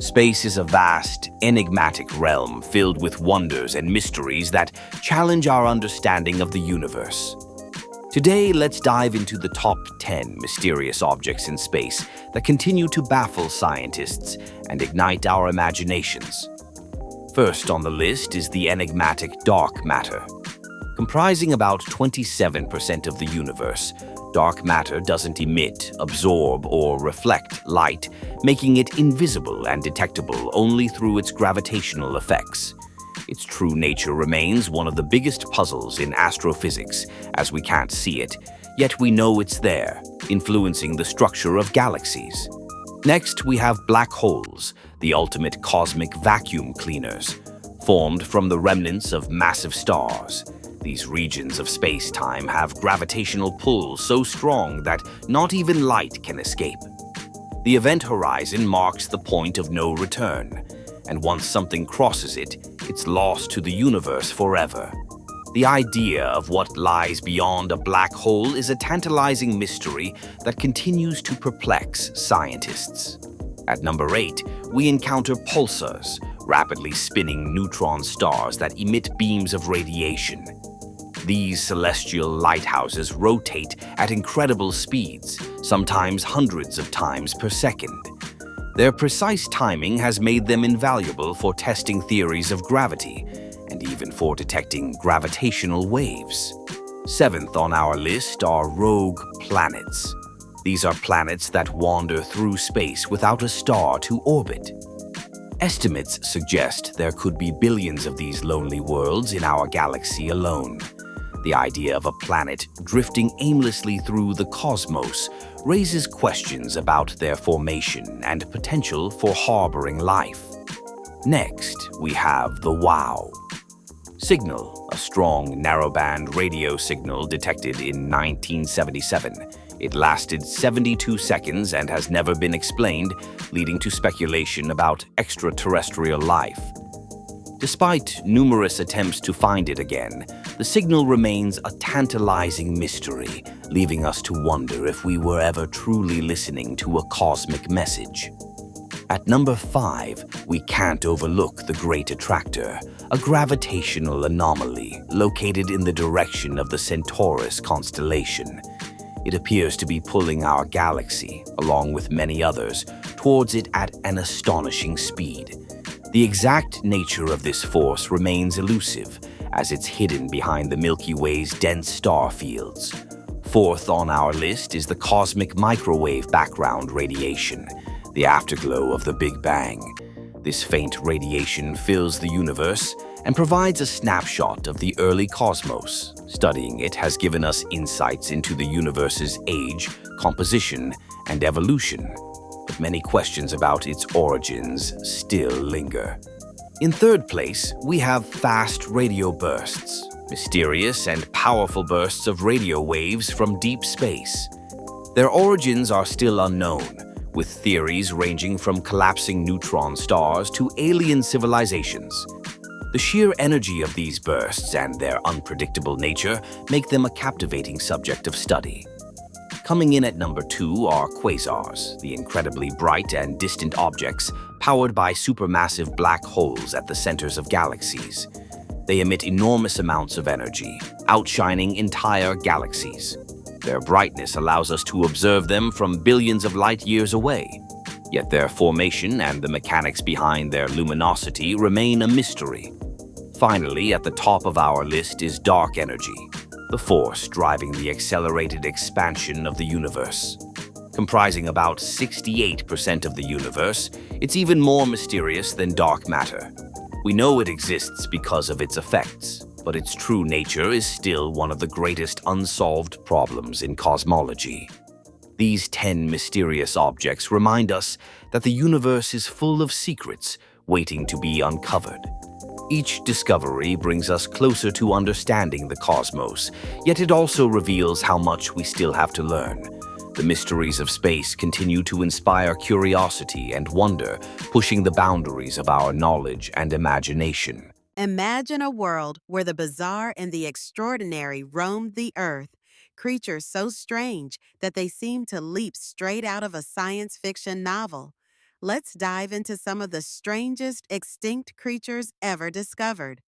Space is a vast, enigmatic realm filled with wonders and mysteries that challenge our understanding of the universe. Today, let's dive into the top 10 mysterious objects in space that continue to baffle scientists and ignite our imaginations. First on the list is the enigmatic dark matter. Comprising about 27% of the universe, dark matter doesn't emit, absorb, or reflect light, making it invisible and detectable only through its gravitational effects. Its true nature remains one of the biggest puzzles in astrophysics, as we can't see it, yet we know it's there, influencing the structure of galaxies. Next, we have black holes, the ultimate cosmic vacuum cleaners, formed from the remnants of massive stars. These regions of space-time have gravitational pulls so strong that not even light can escape. The event horizon marks the point of no return, and once something crosses it, it's lost to the universe forever. The idea of what lies beyond a black hole is a tantalizing mystery that continues to perplex scientists. At number 8, we encounter pulsars, rapidly spinning neutron stars that emit beams of radiation. These celestial lighthouses rotate at incredible speeds, sometimes hundreds of times per second. Their precise timing has made them invaluable for testing theories of gravity and even for detecting gravitational waves. Seventh on our list are rogue planets. These are planets that wander through space without a star to orbit. Estimates suggest there could be billions of these lonely worlds in our galaxy alone. The idea of a planet drifting aimlessly through the cosmos raises questions about their formation and potential for harboring life. Next, we have the WOW signal, a strong narrowband radio signal detected in 1977. It lasted 72 seconds and has never been explained, leading to speculation about extraterrestrial life. Despite numerous attempts to find it again, the signal remains a tantalizing mystery, leaving us to wonder if we were ever truly listening to a cosmic message. At number 5, we can't overlook the Great Attractor, a gravitational anomaly located in the direction of the Centaurus constellation. It appears to be pulling our galaxy, along with many others, towards it at an astonishing speed. The exact nature of this force remains elusive, as it's hidden behind the Milky Way's dense star fields. Fourth on our list is the cosmic microwave background radiation, the afterglow of the Big Bang. This faint radiation fills the universe and provides a snapshot of the early cosmos. Studying it has given us insights into the universe's age, composition, and evolution. But many questions about its origins still linger. In third place, we have fast radio bursts, mysterious and powerful bursts of radio waves from deep space. Their origins are still unknown, with theories ranging from collapsing neutron stars to alien civilizations. The sheer energy of these bursts and their unpredictable nature make them a captivating subject of study. Coming in at number 2 are quasars, the incredibly bright and distant objects powered by supermassive black holes at the centers of galaxies. They emit enormous amounts of energy, outshining entire galaxies. Their brightness allows us to observe them from billions of light years away. Yet their formation and the mechanics behind their luminosity remain a mystery. Finally, at the top of our list is dark energy, the force driving the accelerated expansion of the universe. Comprising about 68% of the universe, it's even more mysterious than dark matter. We know it exists because of its effects, but its true nature is still one of the greatest unsolved problems in cosmology. These 10 mysterious objects remind us that the universe is full of secrets waiting to be uncovered. Each discovery brings us closer to understanding the cosmos, yet it also reveals how much we still have to learn. The mysteries of space continue to inspire curiosity and wonder, pushing the boundaries of our knowledge and imagination. Imagine a world where the bizarre and the extraordinary roamed the earth, creatures so strange that they seem to leap straight out of a science fiction novel. Let's dive into some of the strangest extinct creatures ever discovered.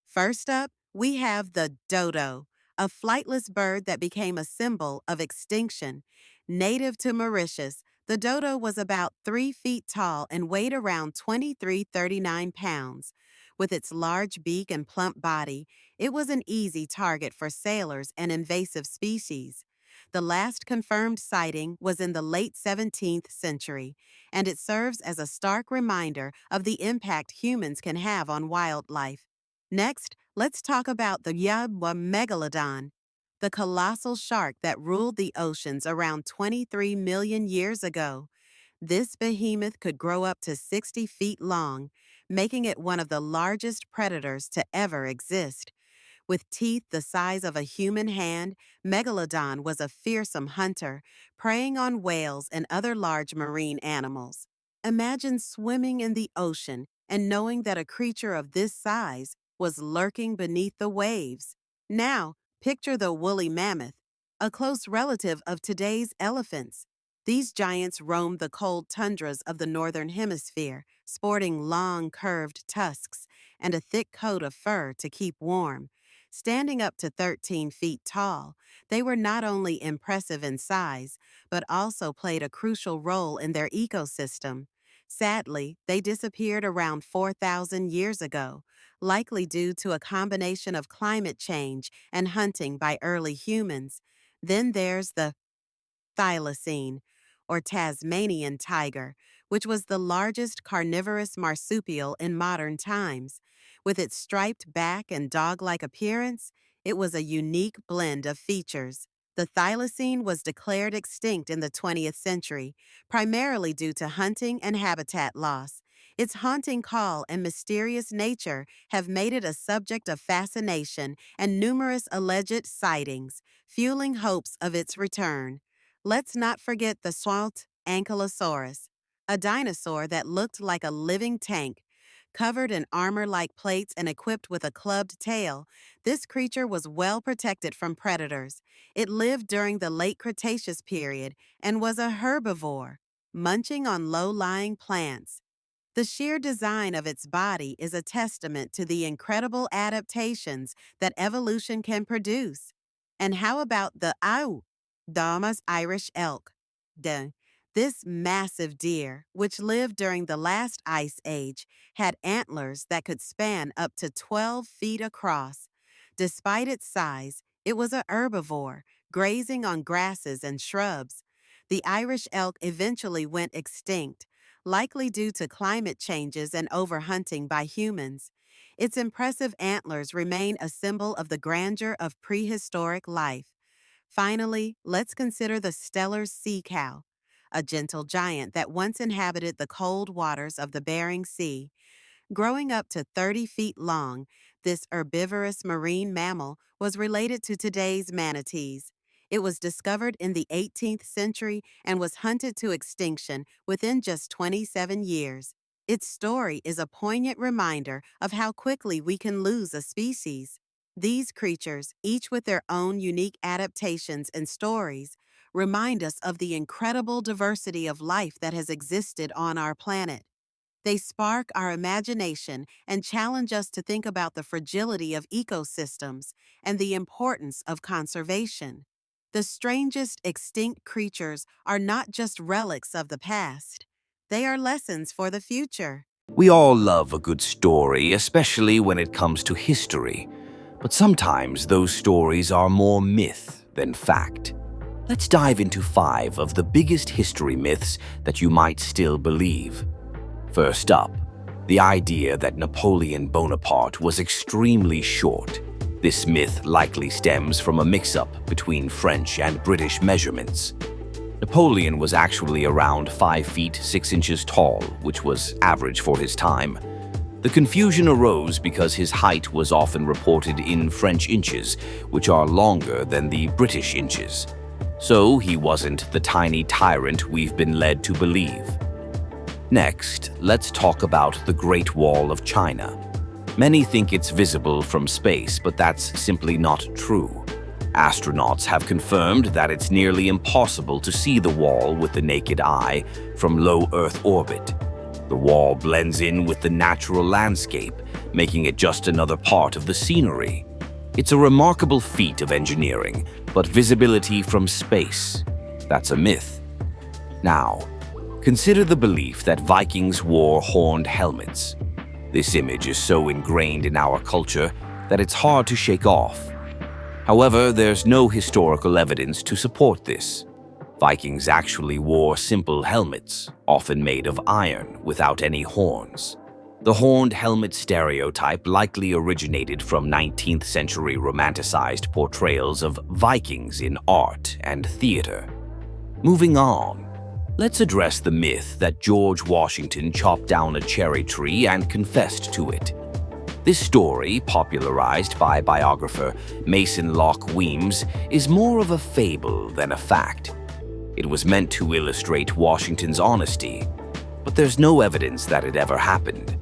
First up, we have the dodo, a flightless bird that became a symbol of extinction. Native to Mauritius, the dodo was about 3 feet tall and weighed around 2339 pounds. With its large beak and plump body, it was an easy target for sailors and invasive species. The last confirmed sighting was in the late 17th century, and it serves as a stark reminder of the impact humans can have on wildlife. Next, let's talk about the Yabwa megalodon, the colossal shark that ruled the oceans around 23 million years ago. This behemoth could grow up to 60 feet long, making it one of the largest predators to ever exist. With teeth the size of a human hand, Megalodon was a fearsome hunter, preying on whales and other large marine animals. Imagine swimming in the ocean and knowing that a creature of this size was lurking beneath the waves. Now, picture the woolly mammoth, a close relative of today's elephants. These giants roam the cold tundras of the northern hemisphere, sporting long, curved tusks and a thick coat of fur to keep warm. Standing up to 13 feet tall, they were not only impressive in size, but also played a crucial role in their ecosystem. Sadly, they disappeared around 4,000 years ago, likely due to a combination of climate change and hunting by early humans. Then there's the thylacine, or Tasmanian tiger, which was the largest carnivorous marsupial in modern times. With its striped back and dog-like appearance, it was a unique blend of features. The thylacine was declared extinct in the 20th century, primarily due to hunting and habitat loss. Its haunting call and mysterious nature have made it a subject of fascination and numerous alleged sightings, fueling hopes of its return. Let's not forget the swamp ankylosaurus, a dinosaur that looked like a living tank. Covered in armor-like plates and equipped with a clubbed tail, this creature was well protected from predators. It lived during the late Cretaceous period and was a herbivore, munching on low-lying plants. The sheer design of its body is a testament to the incredible adaptations that evolution can produce. And how about the Damas Irish elk? The This massive deer, which lived during the last ice age, had antlers that could span up to 12 feet across. Despite its size, it was a herbivore, grazing on grasses and shrubs. The Irish elk eventually went extinct, likely due to climate changes and overhunting by humans. Its impressive antlers remain a symbol of the grandeur of prehistoric life. Finally, let's consider the stellar sea cow, a gentle giant that once inhabited the cold waters of the Bering Sea. Growing up to 30 feet long, this herbivorous marine mammal was related to today's manatees. It was discovered in the 18th century and was hunted to extinction within just 27 years. Its story is a poignant reminder of how quickly we can lose a species. These creatures, each with their own unique adaptations and stories, remind us of the incredible diversity of life that has existed on our planet. They spark our imagination and challenge us to think about the fragility of ecosystems and the importance of conservation. The strangest extinct creatures are not just relics of the past. They are lessons for the future. We all love a good story, especially when it comes to history. But sometimes those stories are more myth than fact. Let's dive into 5 of the biggest history myths that you might still believe. First up, the idea that Napoleon Bonaparte was extremely short. This myth likely stems from a mix-up between French and British measurements. Napoleon was actually around 5 feet 6 inches tall, which was average for his time. The confusion arose because his height was often reported in French inches, which are longer than the British inches. So he wasn't the tiny tyrant we've been led to believe. Next, let's talk about the Great Wall of China. Many think it's visible from space, but that's simply not true. Astronauts have confirmed that it's nearly impossible to see the wall with the naked eye from low Earth orbit. The wall blends in with the natural landscape, making it just another part of the scenery. It's a remarkable feat of engineering, but visibility from space, that's a myth. Now, consider the belief that Vikings wore horned helmets. This image is so ingrained in our culture that it's hard to shake off. However, there's no historical evidence to support this. Vikings actually wore simple helmets, often made of iron, without any horns. The horned helmet stereotype likely originated from 19th century romanticized portrayals of Vikings in art and theater. Moving on, let's address the myth that George Washington chopped down a cherry tree and confessed to it. This story, popularized by biographer Mason Locke Weems, is more of a fable than a fact. It was meant to illustrate Washington's honesty, but there's no evidence that it ever happened.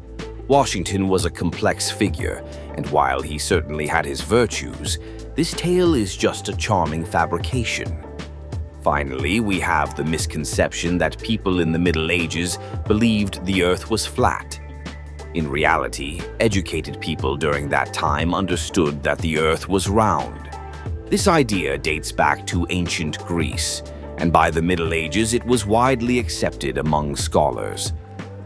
Washington was a complex figure, and while he certainly had his virtues, this tale is just a charming fabrication. Finally, we have the misconception that people in the Middle Ages believed the Earth was flat. In reality, educated people during that time understood that the Earth was round. This idea dates back to ancient Greece, and by the Middle Ages it was widely accepted among scholars.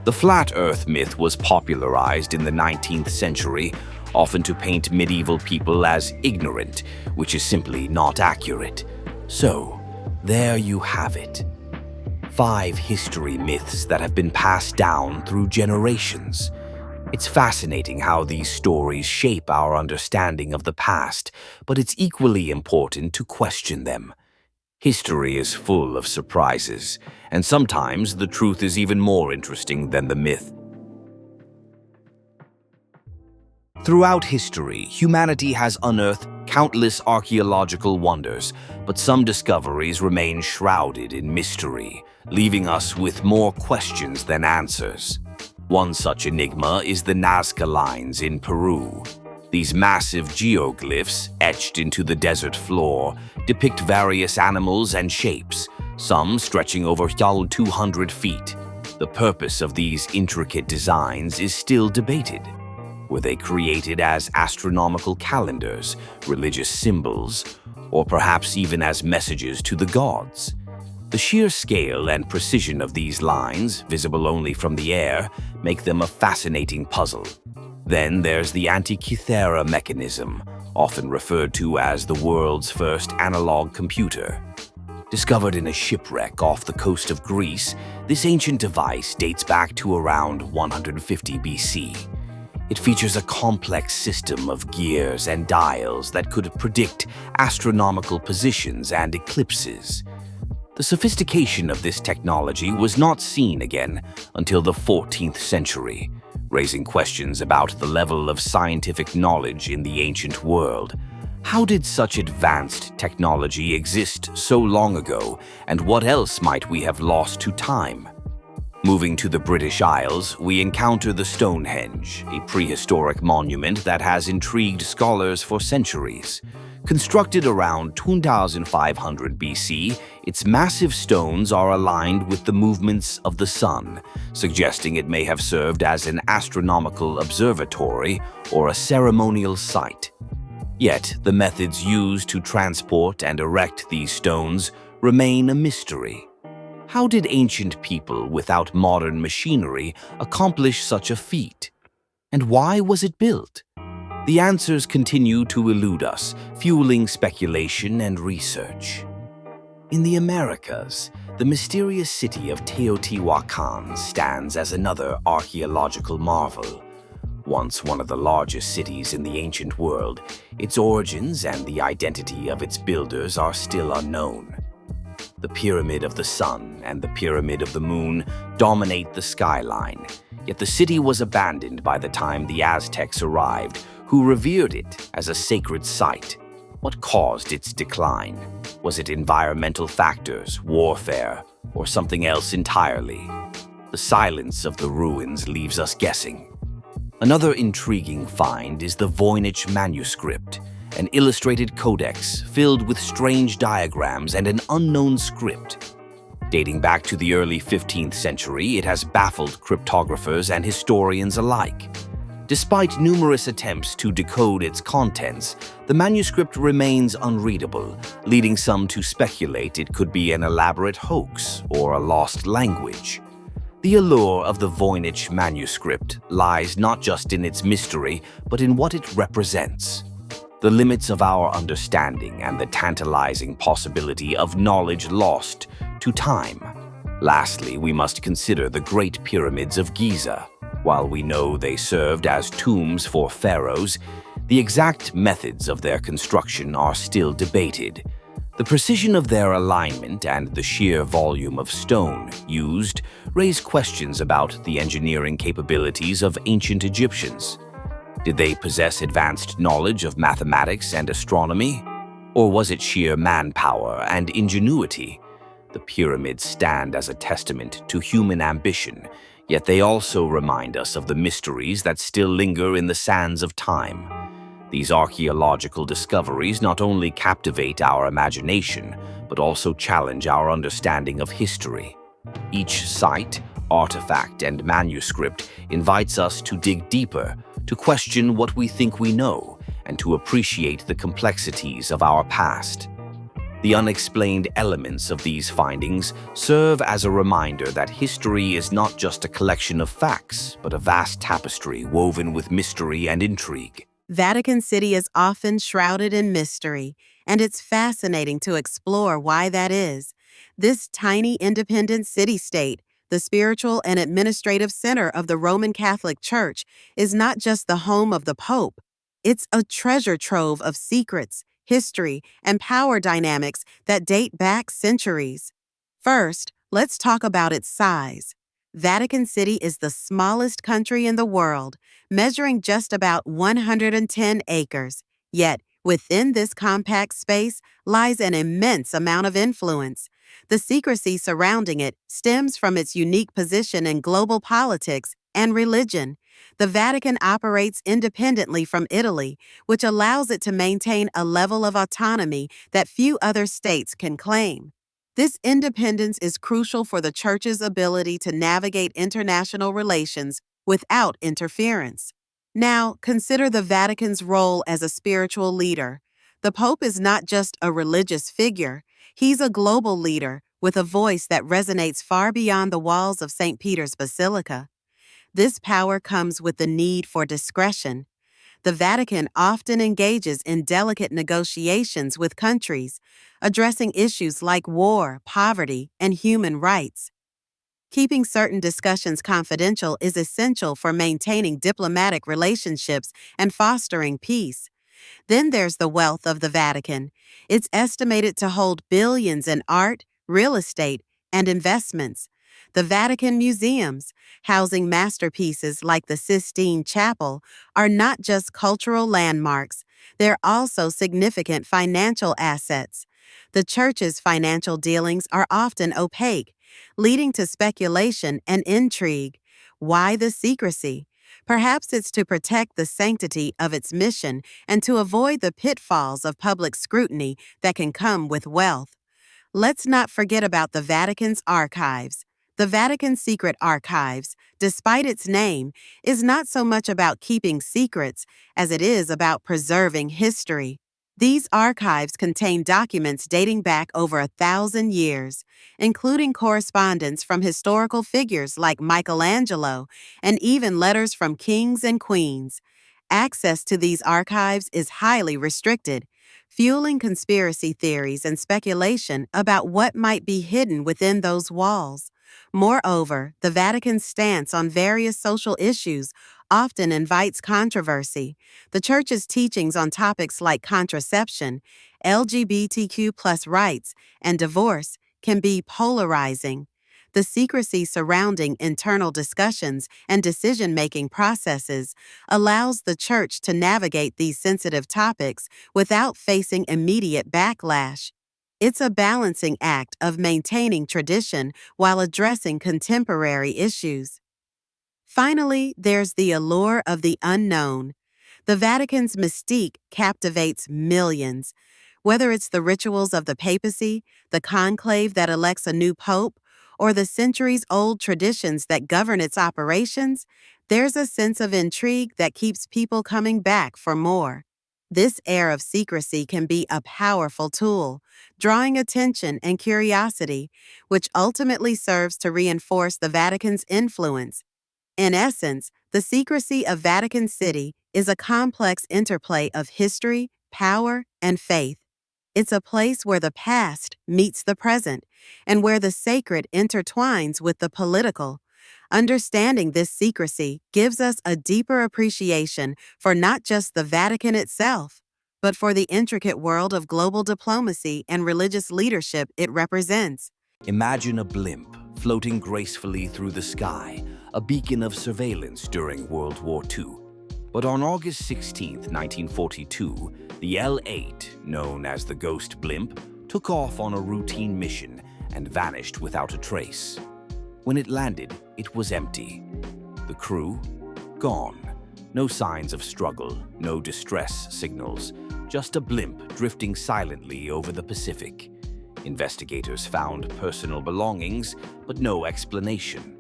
The flat Earth myth was popularized in the 19th century, often to paint medieval people as ignorant, which is simply not accurate. So, there you have it. 5 history myths that have been passed down through generations. It's fascinating how these stories shape our understanding of the past, but it's equally important to question them. History is full of surprises, and sometimes the truth is even more interesting than the myth. Throughout history, humanity has unearthed countless archaeological wonders, but some discoveries remain shrouded in mystery, leaving us with more questions than answers. One such enigma is the Nazca Lines in Peru. These massive geoglyphs, etched into the desert floor, depict various animals and shapes, some stretching over 200 feet. The purpose of these intricate designs is still debated. Were they created as astronomical calendars, religious symbols, or perhaps even as messages to the gods? The sheer scale and precision of these lines, visible only from the air, make them a fascinating puzzle. Then there's the Antikythera mechanism, often referred to as the world's first analog computer. Discovered in a shipwreck off the coast of Greece, this ancient device dates back to around 150 BC. It features a complex system of gears and dials that could predict astronomical positions and eclipses. The sophistication of this technology was not seen again until the 14th century, raising questions about the level of scientific knowledge in the ancient world. How did such advanced technology exist so long ago, and what else might we have lost to time? Moving to the British Isles, we encounter the Stonehenge, a prehistoric monument that has intrigued scholars for centuries. Constructed around 2500 BC, its massive stones are aligned with the movements of the sun, suggesting it may have served as an astronomical observatory or a ceremonial site. Yet, the methods used to transport and erect these stones remain a mystery. How did ancient people without modern machinery accomplish such a feat? And why was it built? The answers continue to elude us, fueling speculation and research. In the Americas, the mysterious city of Teotihuacan stands as another archaeological marvel. Once one of the largest cities in the ancient world, its origins and the identity of its builders are still unknown. The Pyramid of the Sun and the Pyramid of the Moon dominate the skyline, yet the city was abandoned by the time the Aztecs arrived, who revered it as a sacred site. What caused its decline? Was it environmental factors, warfare, or something else entirely? The silence of the ruins leaves us guessing. Another intriguing find is the Voynich manuscript, an illustrated codex filled with strange diagrams and an unknown script. Dating back to the early 15th century, it has baffled cryptographers and historians alike. Despite numerous attempts to decode its contents, the manuscript remains unreadable, leading some to speculate it could be an elaborate hoax or a lost language. The allure of the Voynich manuscript lies not just in its mystery, but in what it represents. The limits of our understanding and the tantalizing possibility of knowledge lost to time. Lastly, we must consider the Great Pyramids of Giza. While we know they served as tombs for pharaohs, the exact methods of their construction are still debated. The precision of their alignment and the sheer volume of stone used raise questions about the engineering capabilities of ancient Egyptians. Did they possess advanced knowledge of mathematics and astronomy? Or was it sheer manpower and ingenuity? The pyramids stand as a testament to human ambition, yet they also remind us of the mysteries that still linger in the sands of time. These archaeological discoveries not only captivate our imagination, but also challenge our understanding of history. Each site, artifact, and manuscript invites us to dig deeper, to question what we think we know, and to appreciate the complexities of our past. The unexplained elements of these findings serve as a reminder that history is not just a collection of facts, but a vast tapestry woven with mystery and intrigue. Vatican City is often shrouded in mystery, and it's fascinating to explore why that is. This tiny independent city-state, the spiritual and administrative center of the Roman Catholic Church, is not just the home of the Pope. It's a treasure trove of secrets, history, and power dynamics that date back centuries. First, let's talk about its size. Vatican City is the smallest country in the world, measuring just about 110 acres. Yet, within this compact space lies an immense amount of influence. The secrecy surrounding it stems from its unique position in global politics and religion. The Vatican operates independently from Italy, which allows it to maintain a level of autonomy that few other states can claim. This independence is crucial for the Church's ability to navigate international relations without interference. Now, consider the Vatican's role as a spiritual leader. The Pope is not just a religious figure, he's a global leader with a voice that resonates far beyond the walls of St. Peter's Basilica. This power comes with the need for discretion. The Vatican often engages in delicate negotiations with countries, addressing issues like war, poverty, and human rights. Keeping certain discussions confidential is essential for maintaining diplomatic relationships and fostering peace. Then there's the wealth of the Vatican. It's estimated to hold billions in art, real estate, and investments. The Vatican museums, housing masterpieces like the Sistine Chapel, are not just cultural landmarks, they're also significant financial assets. The Church's financial dealings are often opaque, leading to speculation and intrigue. Why the secrecy? Perhaps it's to protect the sanctity of its mission and to avoid the pitfalls of public scrutiny that can come with wealth. Let's not forget about the Vatican's archives. The Vatican Secret Archives, despite its name, is not so much about keeping secrets as it is about preserving history. These archives contain documents dating back over 1,000 years, including correspondence from historical figures like Michelangelo and even letters from kings and queens. Access to these archives is highly restricted, fueling conspiracy theories and speculation about what might be hidden within those walls. Moreover, the Vatican's stance on various social issues often invites controversy. The Church's teachings on topics like contraception, LGBTQ+ rights, and divorce can be polarizing. The secrecy surrounding internal discussions and decision-making processes allows the Church to navigate these sensitive topics without facing immediate backlash. It's a balancing act of maintaining tradition while addressing contemporary issues. Finally, there's the allure of the unknown. The Vatican's mystique captivates millions. Whether it's the rituals of the papacy, the conclave that elects a new pope, or the centuries-old traditions that govern its operations, there's a sense of intrigue that keeps people coming back for more. This air of secrecy can be a powerful tool, drawing attention and curiosity, which ultimately serves to reinforce the Vatican's influence. In essence, the secrecy of Vatican City is a complex interplay of history, power, and faith. It's a place where the past meets the present, and where the sacred intertwines with the political. Understanding this secrecy gives us a deeper appreciation for not just the Vatican itself, but for the intricate world of global diplomacy and religious leadership it represents. Imagine a blimp floating gracefully through the sky, a beacon of surveillance during World War II. But on August 16, 1942, the L-8, known as the Ghost Blimp, took off on a routine mission and vanished without a trace. When it landed, it was empty. The crew? Gone. No signs of struggle, no distress signals, just a blimp drifting silently over the Pacific. Investigators found personal belongings, but no explanation.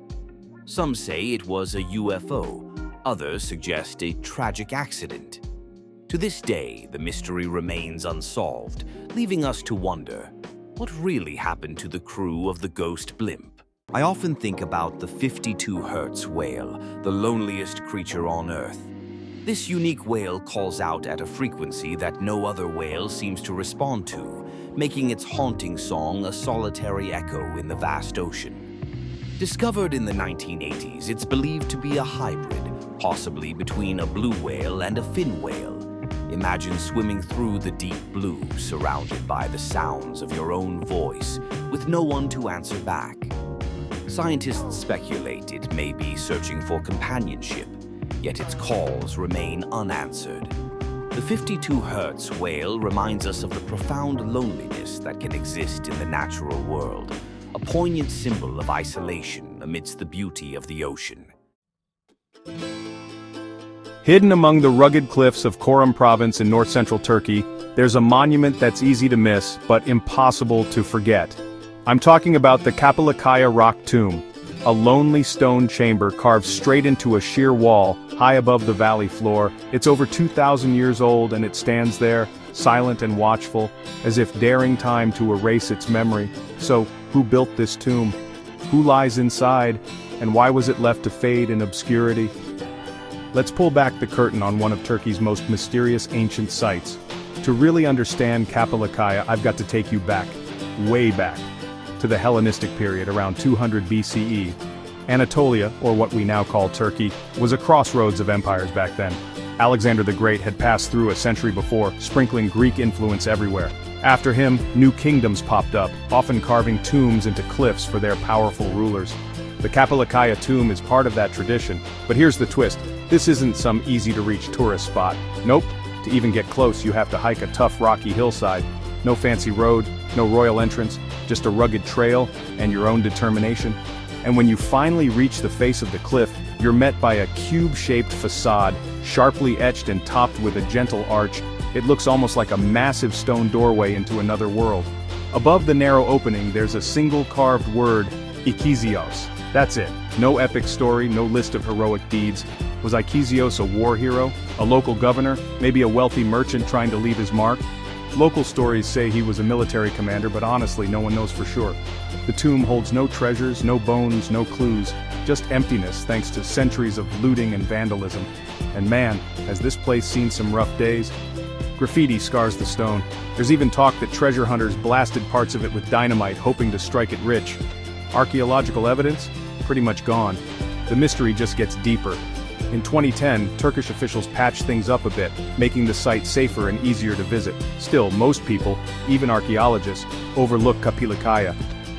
Some say it was a UFO, others suggest a tragic accident. To this day, the mystery remains unsolved, leaving us to wonder, what really happened to the crew of the Ghost Blimp? I often think about the 52 Hertz whale, the loneliest creature on Earth. This unique whale calls out at a frequency that no other whale seems to respond to, making its haunting song a solitary echo in the vast ocean. Discovered in the 1980s, it's believed to be a hybrid, possibly between a blue whale and a fin whale. Imagine swimming through the deep blue, surrounded by the sounds of your own voice, with no one to answer back. Scientists speculate it may be searching for companionship, yet its calls remain unanswered. The 52 Hertz whale reminds us of the profound loneliness that can exist in the natural world, a poignant symbol of isolation amidst the beauty of the ocean. Hidden among the rugged cliffs of Çorum province in north-central Turkey, there's a monument that's easy to miss, but impossible to forget. I'm talking about the Kaplıkaya Rock Tomb, a lonely stone chamber carved straight into a sheer wall, high above the valley floor. It's over 2,000 years old and it stands there, silent and watchful, as if daring time to erase its memory. So, who built this tomb? Who lies inside? And why was it left to fade in obscurity? Let's pull back the curtain on one of Turkey's most mysterious ancient sites. To really understand Kaplıkaya, I've got to take you back, way back, to the Hellenistic period around 200 BCE. Anatolia, or what we now call Turkey, was a crossroads of empires back then. Alexander the Great had passed through a century before, sprinkling Greek influence everywhere. After him, new kingdoms popped up, often carving tombs into cliffs for their powerful rulers. The Kaplıkaya tomb is part of that tradition, but here's the twist. This isn't some easy-to-reach tourist spot. Nope, to even get close you have to hike a tough rocky hillside. No fancy road, no royal entrance, just a rugged trail and your own determination. And when you finally reach the face of the cliff, you're met by a cube-shaped facade, sharply etched and topped with a gentle arch. It looks almost like a massive stone doorway into another world. Above the narrow opening, there's a single carved word, Ikisios. That's it. No epic story, no list of heroic deeds. Was Ikisios a war hero? A local governor? Maybe a wealthy merchant trying to leave his mark? Local stories say he was a military commander, but honestly, no one knows for sure. The tomb holds no treasures, no bones, no clues, just emptiness thanks to centuries of looting and vandalism. And man, has this place seen some rough days? Graffiti scars the stone. There's even talk that treasure hunters blasted parts of it with dynamite, hoping to strike it rich. Archaeological evidence? Pretty much gone. The mystery just gets deeper. In 2010, Turkish officials patched things up a bit, making the site safer and easier to visit. Still, most people, even archaeologists, overlook Kaplıkaya.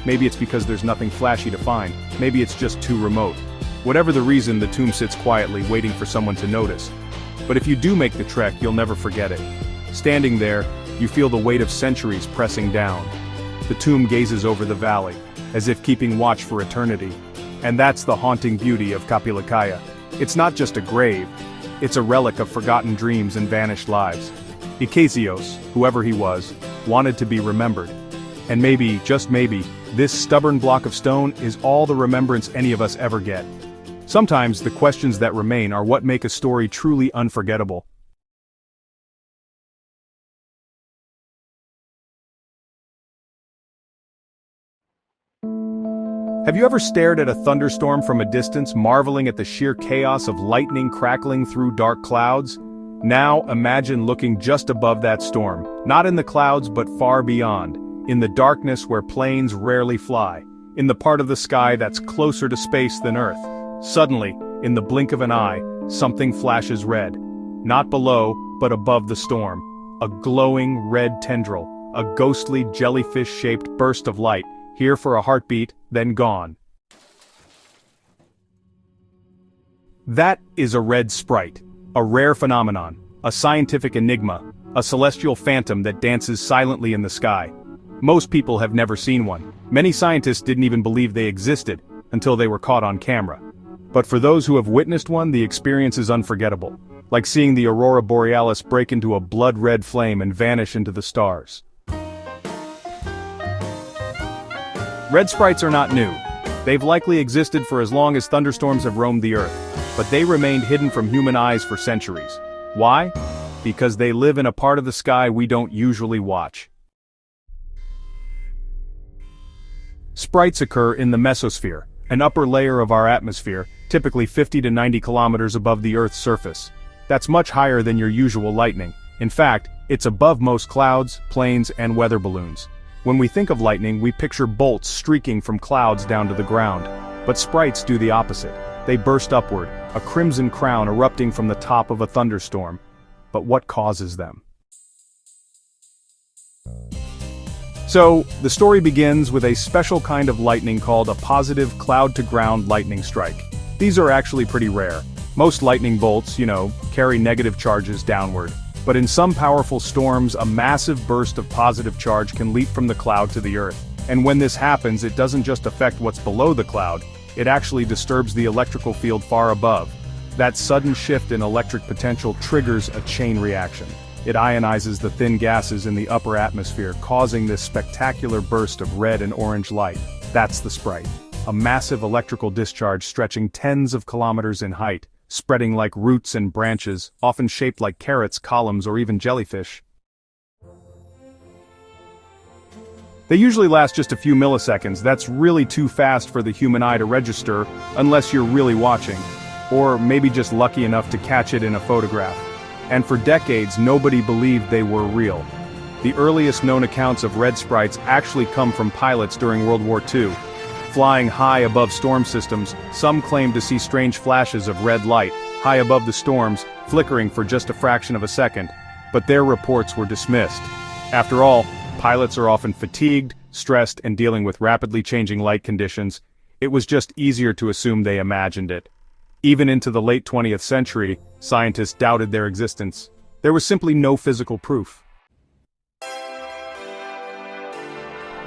Maybe it's because there's nothing flashy to find. Maybe it's just too remote. Whatever the reason, the tomb sits quietly, waiting for someone to notice. But if you do make the trek, you'll never forget it. Standing there, you feel the weight of centuries pressing down. The tomb gazes over the valley, as if keeping watch for eternity. And that's the haunting beauty of Kaplıkaya. It's not just a grave, it's a relic of forgotten dreams and vanished lives. Ikisios, whoever he was, wanted to be remembered. And maybe, just maybe, This stubborn block of stone is all the remembrance any of us ever get. Sometimes the questions that remain are what make a story truly unforgettable. Have you ever stared at a thunderstorm from a distance, marveling at the sheer chaos of lightning crackling through dark clouds? Now imagine looking just above that storm, not in the clouds but far beyond, in the darkness where planes rarely fly, in the part of the sky that's closer to space than Earth. Suddenly, in the blink of an eye, something flashes red. Not below, but above the storm. A glowing red tendril, a ghostly jellyfish-shaped burst of light, here for a heartbeat, then gone. That is a red sprite, a rare phenomenon, a scientific enigma, a celestial phantom that dances silently in the sky. Most people have never seen one. Many scientists didn't even believe they existed, until they were caught on camera. But for those who have witnessed one, the experience is unforgettable, like seeing the aurora borealis break into a blood-red flame and vanish into the stars. Red sprites are not new. They've likely existed for as long as thunderstorms have roamed the Earth, but they remained hidden from human eyes for centuries. Why? Because they live in a part of the sky we don't usually watch. Sprites occur in the mesosphere, an upper layer of our atmosphere, typically 50 to 90 kilometers above the Earth's surface. That's much higher than your usual lightning. In fact, it's above most clouds, planes, and weather balloons. When we think of lightning, we picture bolts streaking from clouds down to the ground. But sprites do the opposite. They burst upward, a crimson crown erupting from the top of a thunderstorm. But what causes them? So, the story begins with a special kind of lightning called a positive cloud-to-ground lightning strike. These are actually pretty rare. Most lightning bolts, carry negative charges downward. But in some powerful storms, a massive burst of positive charge can leap from the cloud to the Earth. And when this happens, it doesn't just affect what's below the cloud, it actually disturbs the electrical field far above. That sudden shift in electric potential triggers a chain reaction. It ionizes the thin gases in the upper atmosphere, causing this spectacular burst of red and orange light. That's the sprite. A massive electrical discharge stretching tens of kilometers in height, spreading like roots and branches, often shaped like carrots, columns, or even jellyfish. They usually last just a few milliseconds. That's really too fast for the human eye to register, unless you're really watching, or maybe just lucky enough to catch it in a photograph. And for decades, nobody believed they were real. The earliest known accounts of red sprites actually come from pilots during World War II. Flying high above storm systems, some claim to see strange flashes of red light, high above the storms, flickering for just a fraction of a second. But their reports were dismissed. After all, pilots are often fatigued, stressed, and dealing with rapidly changing light conditions. It was just easier to assume they imagined it. Even into the late 20th century, scientists doubted their existence. There was simply no physical proof.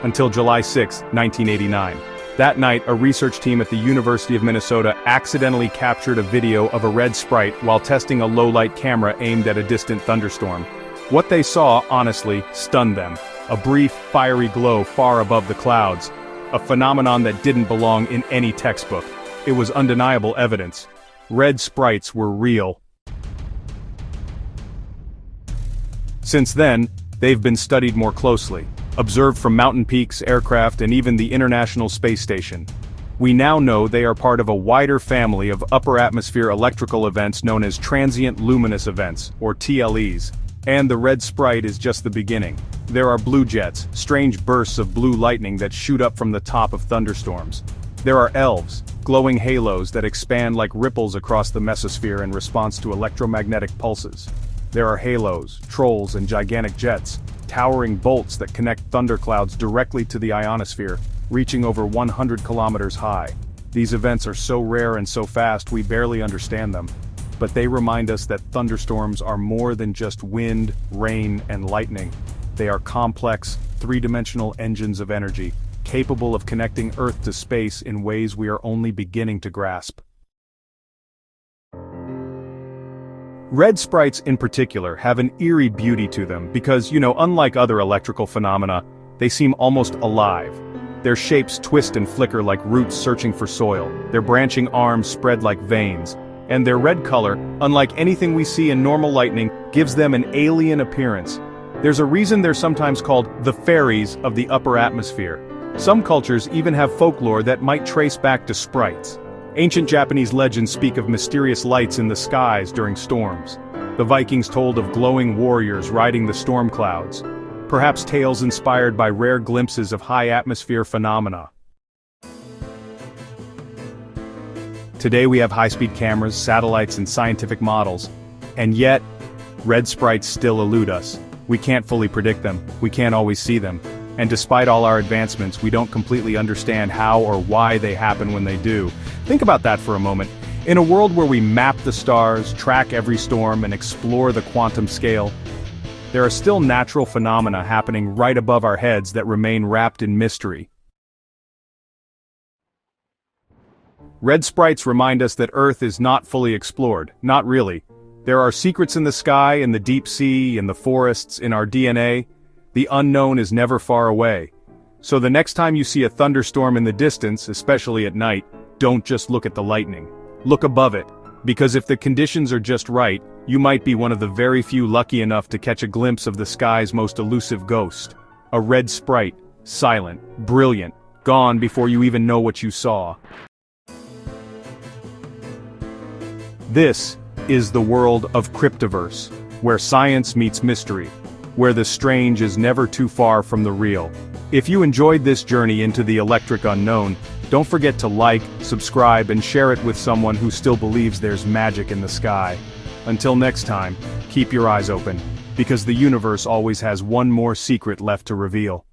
Until July 6, 1989. That night, a research team at the University of Minnesota accidentally captured a video of a red sprite while testing a low-light camera aimed at a distant thunderstorm. What they saw, honestly, stunned them. A brief, fiery glow far above the clouds. A phenomenon that didn't belong in any textbook. It was undeniable evidence. Red sprites were real. Since then, they've been studied more closely. Observed from mountain peaks, aircraft, and even the International Space Station. We now know they are part of a wider family of upper atmosphere electrical events known as transient luminous events, or TLEs. And the red sprite is just the beginning. There are blue jets, strange bursts of blue lightning that shoot up from the top of thunderstorms. There are elves, glowing halos that expand like ripples across the mesosphere in response to electromagnetic pulses. There are halos, trolls, and gigantic jets, towering bolts that connect thunderclouds directly to the ionosphere, reaching over 100 kilometers high. These events are so rare and so fast we barely understand them. But they remind us that thunderstorms are more than just wind, rain, and lightning. They are complex, three-dimensional engines of energy, capable of connecting Earth to space in ways we are only beginning to grasp. Red sprites in particular have an eerie beauty to them because, unlike other electrical phenomena, they seem almost alive. Their shapes twist and flicker like roots searching for soil, their branching arms spread like veins, and their red color, unlike anything we see in normal lightning, gives them an alien appearance. There's a reason they're sometimes called the fairies of the upper atmosphere. Some cultures even have folklore that might trace back to sprites. Ancient Japanese legends speak of mysterious lights in the skies during storms. The Vikings told of glowing warriors riding the storm clouds. Perhaps tales inspired by rare glimpses of high-atmosphere phenomena. Today we have high-speed cameras, satellites, and scientific models. And yet, red sprites still elude us. We can't fully predict them, we can't always see them. And despite all our advancements, we don't completely understand how or why they happen when they do. Think about that for a moment. In a world where we map the stars, track every storm, and explore the quantum scale, there are still natural phenomena happening right above our heads that remain wrapped in mystery. Red sprites remind us that Earth is not fully explored, not really. There are secrets in the sky, in the deep sea, in the forests, in our DNA. The unknown is never far away. So the next time you see a thunderstorm in the distance, especially at night, don't just look at the lightning. Look above it, because if the conditions are just right, you might be one of the very few lucky enough to catch a glimpse of the sky's most elusive ghost. A red sprite, silent, brilliant, gone before you even know what you saw. This is the world of Cryptiverse, where science meets mystery, where the strange is never too far from the real. If you enjoyed this journey into the electric unknown, don't forget to like, subscribe, and share it with someone who still believes there's magic in the sky. Until next time, keep your eyes open, because the universe always has one more secret left to reveal.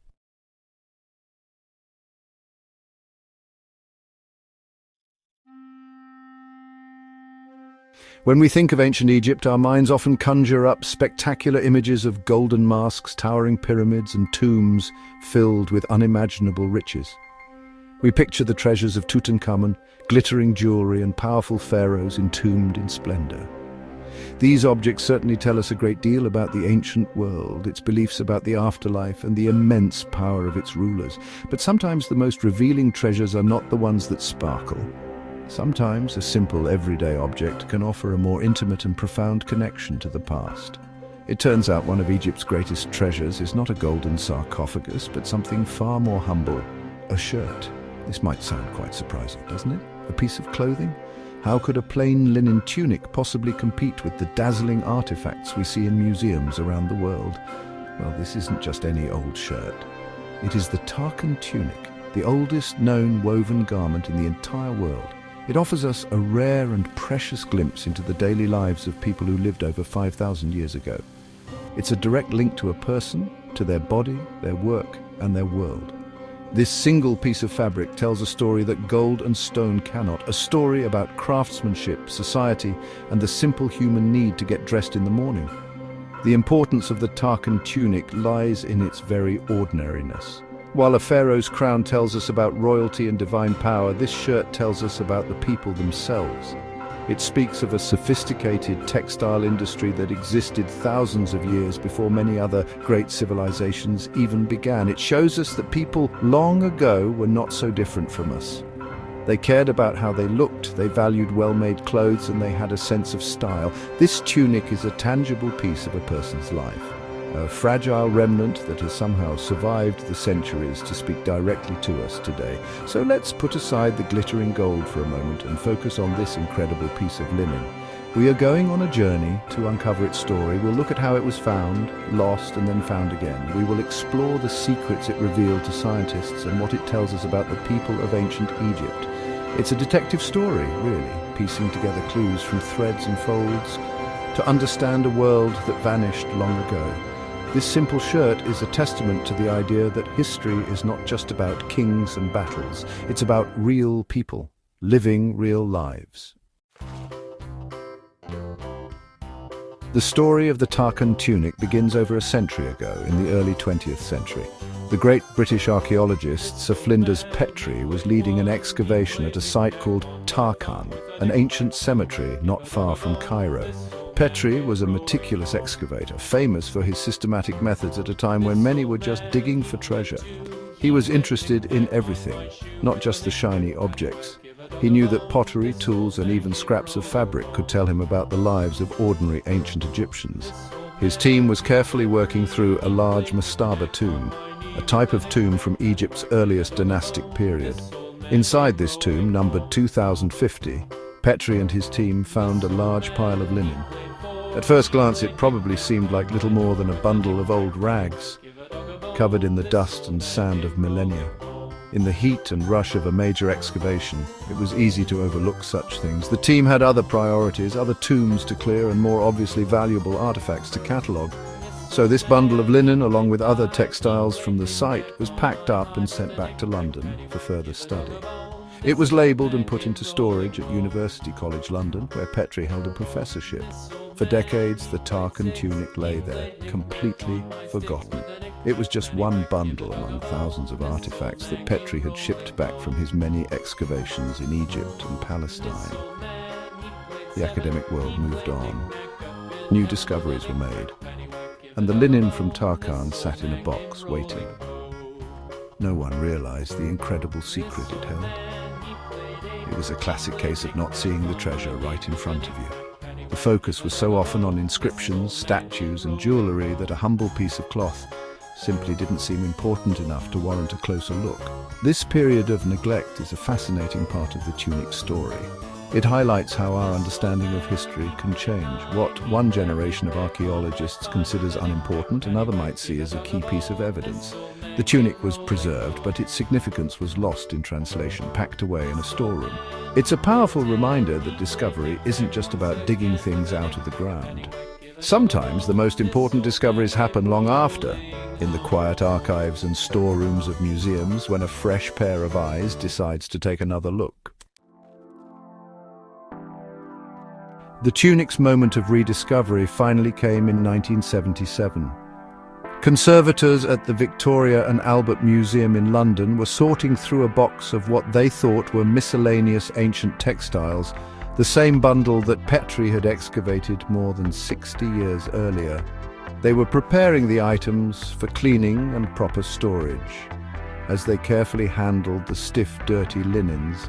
When we think of ancient Egypt, our minds often conjure up spectacular images of golden masks, towering pyramids, and tombs filled with unimaginable riches. We picture the treasures of Tutankhamun, glittering jewelry, and powerful pharaohs entombed in splendor. These objects certainly tell us a great deal about the ancient world, its beliefs about the afterlife, and the immense power of its rulers. But sometimes the most revealing treasures are not the ones that sparkle. Sometimes a simple, everyday object can offer a more intimate and profound connection to the past. It turns out one of Egypt's greatest treasures is not a golden sarcophagus, but something far more humble, a shirt. This might sound quite surprising, doesn't it? A piece of clothing? How could a plain linen tunic possibly compete with the dazzling artifacts we see in museums around the world? Well, this isn't just any old shirt. It is the Tarkan tunic, the oldest known woven garment in the entire world. It offers us a rare and precious glimpse into the daily lives of people who lived over 5,000 years ago. It's a direct link to a person, to their body, their work, and their world. This single piece of fabric tells a story that gold and stone cannot, a story about craftsmanship, society, and the simple human need to get dressed in the morning. The importance of the Tarkan tunic lies in its very ordinariness. While a pharaoh's crown tells us about royalty and divine power, this shirt tells us about the people themselves. It speaks of a sophisticated textile industry that existed thousands of years before many other great civilizations even began. It shows us that people long ago were not so different from us. They cared about how they looked, they valued well-made clothes, and they had a sense of style. This tunic is a tangible piece of a person's life, a fragile remnant that has somehow survived the centuries to speak directly to us today. So let's put aside the glittering gold for a moment and focus on this incredible piece of linen. We are going on a journey to uncover its story. We'll look at how it was found, lost, and then found again. We will explore the secrets it revealed to scientists and what it tells us about the people of ancient Egypt. It's a detective story, really, piecing together clues from threads and folds to understand a world that vanished long ago. This simple shirt is a testament to the idea that history is not just about kings and battles. It's about real people, living real lives. The story of the Tarkan tunic begins over a century ago, in the early 20th century. The great British archaeologist Sir Flinders Petrie was leading an excavation at a site called Tarkan, an ancient cemetery not far from Cairo. Petrie was a meticulous excavator, famous for his systematic methods at a time when many were just digging for treasure. He was interested in everything, not just the shiny objects. He knew that pottery, tools, and even scraps of fabric could tell him about the lives of ordinary ancient Egyptians. His team was carefully working through a large mastaba tomb, a type of tomb from Egypt's earliest dynastic period. Inside this tomb, numbered 2050, Petri and his team found a large pile of linen. At first glance, it probably seemed like little more than a bundle of old rags, covered in the dust and sand of millennia. In the heat and rush of a major excavation, it was easy to overlook such things. The team had other priorities, other tombs to clear and more obviously valuable artifacts to catalogue. So this bundle of linen, along with other textiles from the site, was packed up and sent back to London for further study. It was labelled and put into storage at University College London, where Petri held a professorship. For decades, the Tarkan tunic lay there, completely forgotten. It was just one bundle among thousands of artifacts that Petri had shipped back from his many excavations in Egypt and Palestine. The academic world moved on. New discoveries were made, and the linen from Tarkan sat in a box, waiting. No one realized the incredible secret it held. It was a classic case of not seeing the treasure right in front of you. The focus was so often on inscriptions, statues, and jewellery that a humble piece of cloth simply didn't seem important enough to warrant a closer look. This period of neglect is a fascinating part of the tunic story. It highlights how our understanding of history can change. What one generation of archaeologists considers unimportant, another might see as a key piece of evidence. The tunic was preserved, but its significance was lost in translation, packed away in a storeroom. It's a powerful reminder that discovery isn't just about digging things out of the ground. Sometimes the most important discoveries happen long after, in the quiet archives and storerooms of museums, when a fresh pair of eyes decides to take another look. The tunic's moment of rediscovery finally came in 1977. Conservators at the Victoria and Albert Museum in London were sorting through a box of what they thought were miscellaneous ancient textiles, the same bundle that Petri had excavated more than 60 years earlier. They were preparing the items for cleaning and proper storage. As they carefully handled the stiff, dirty linens,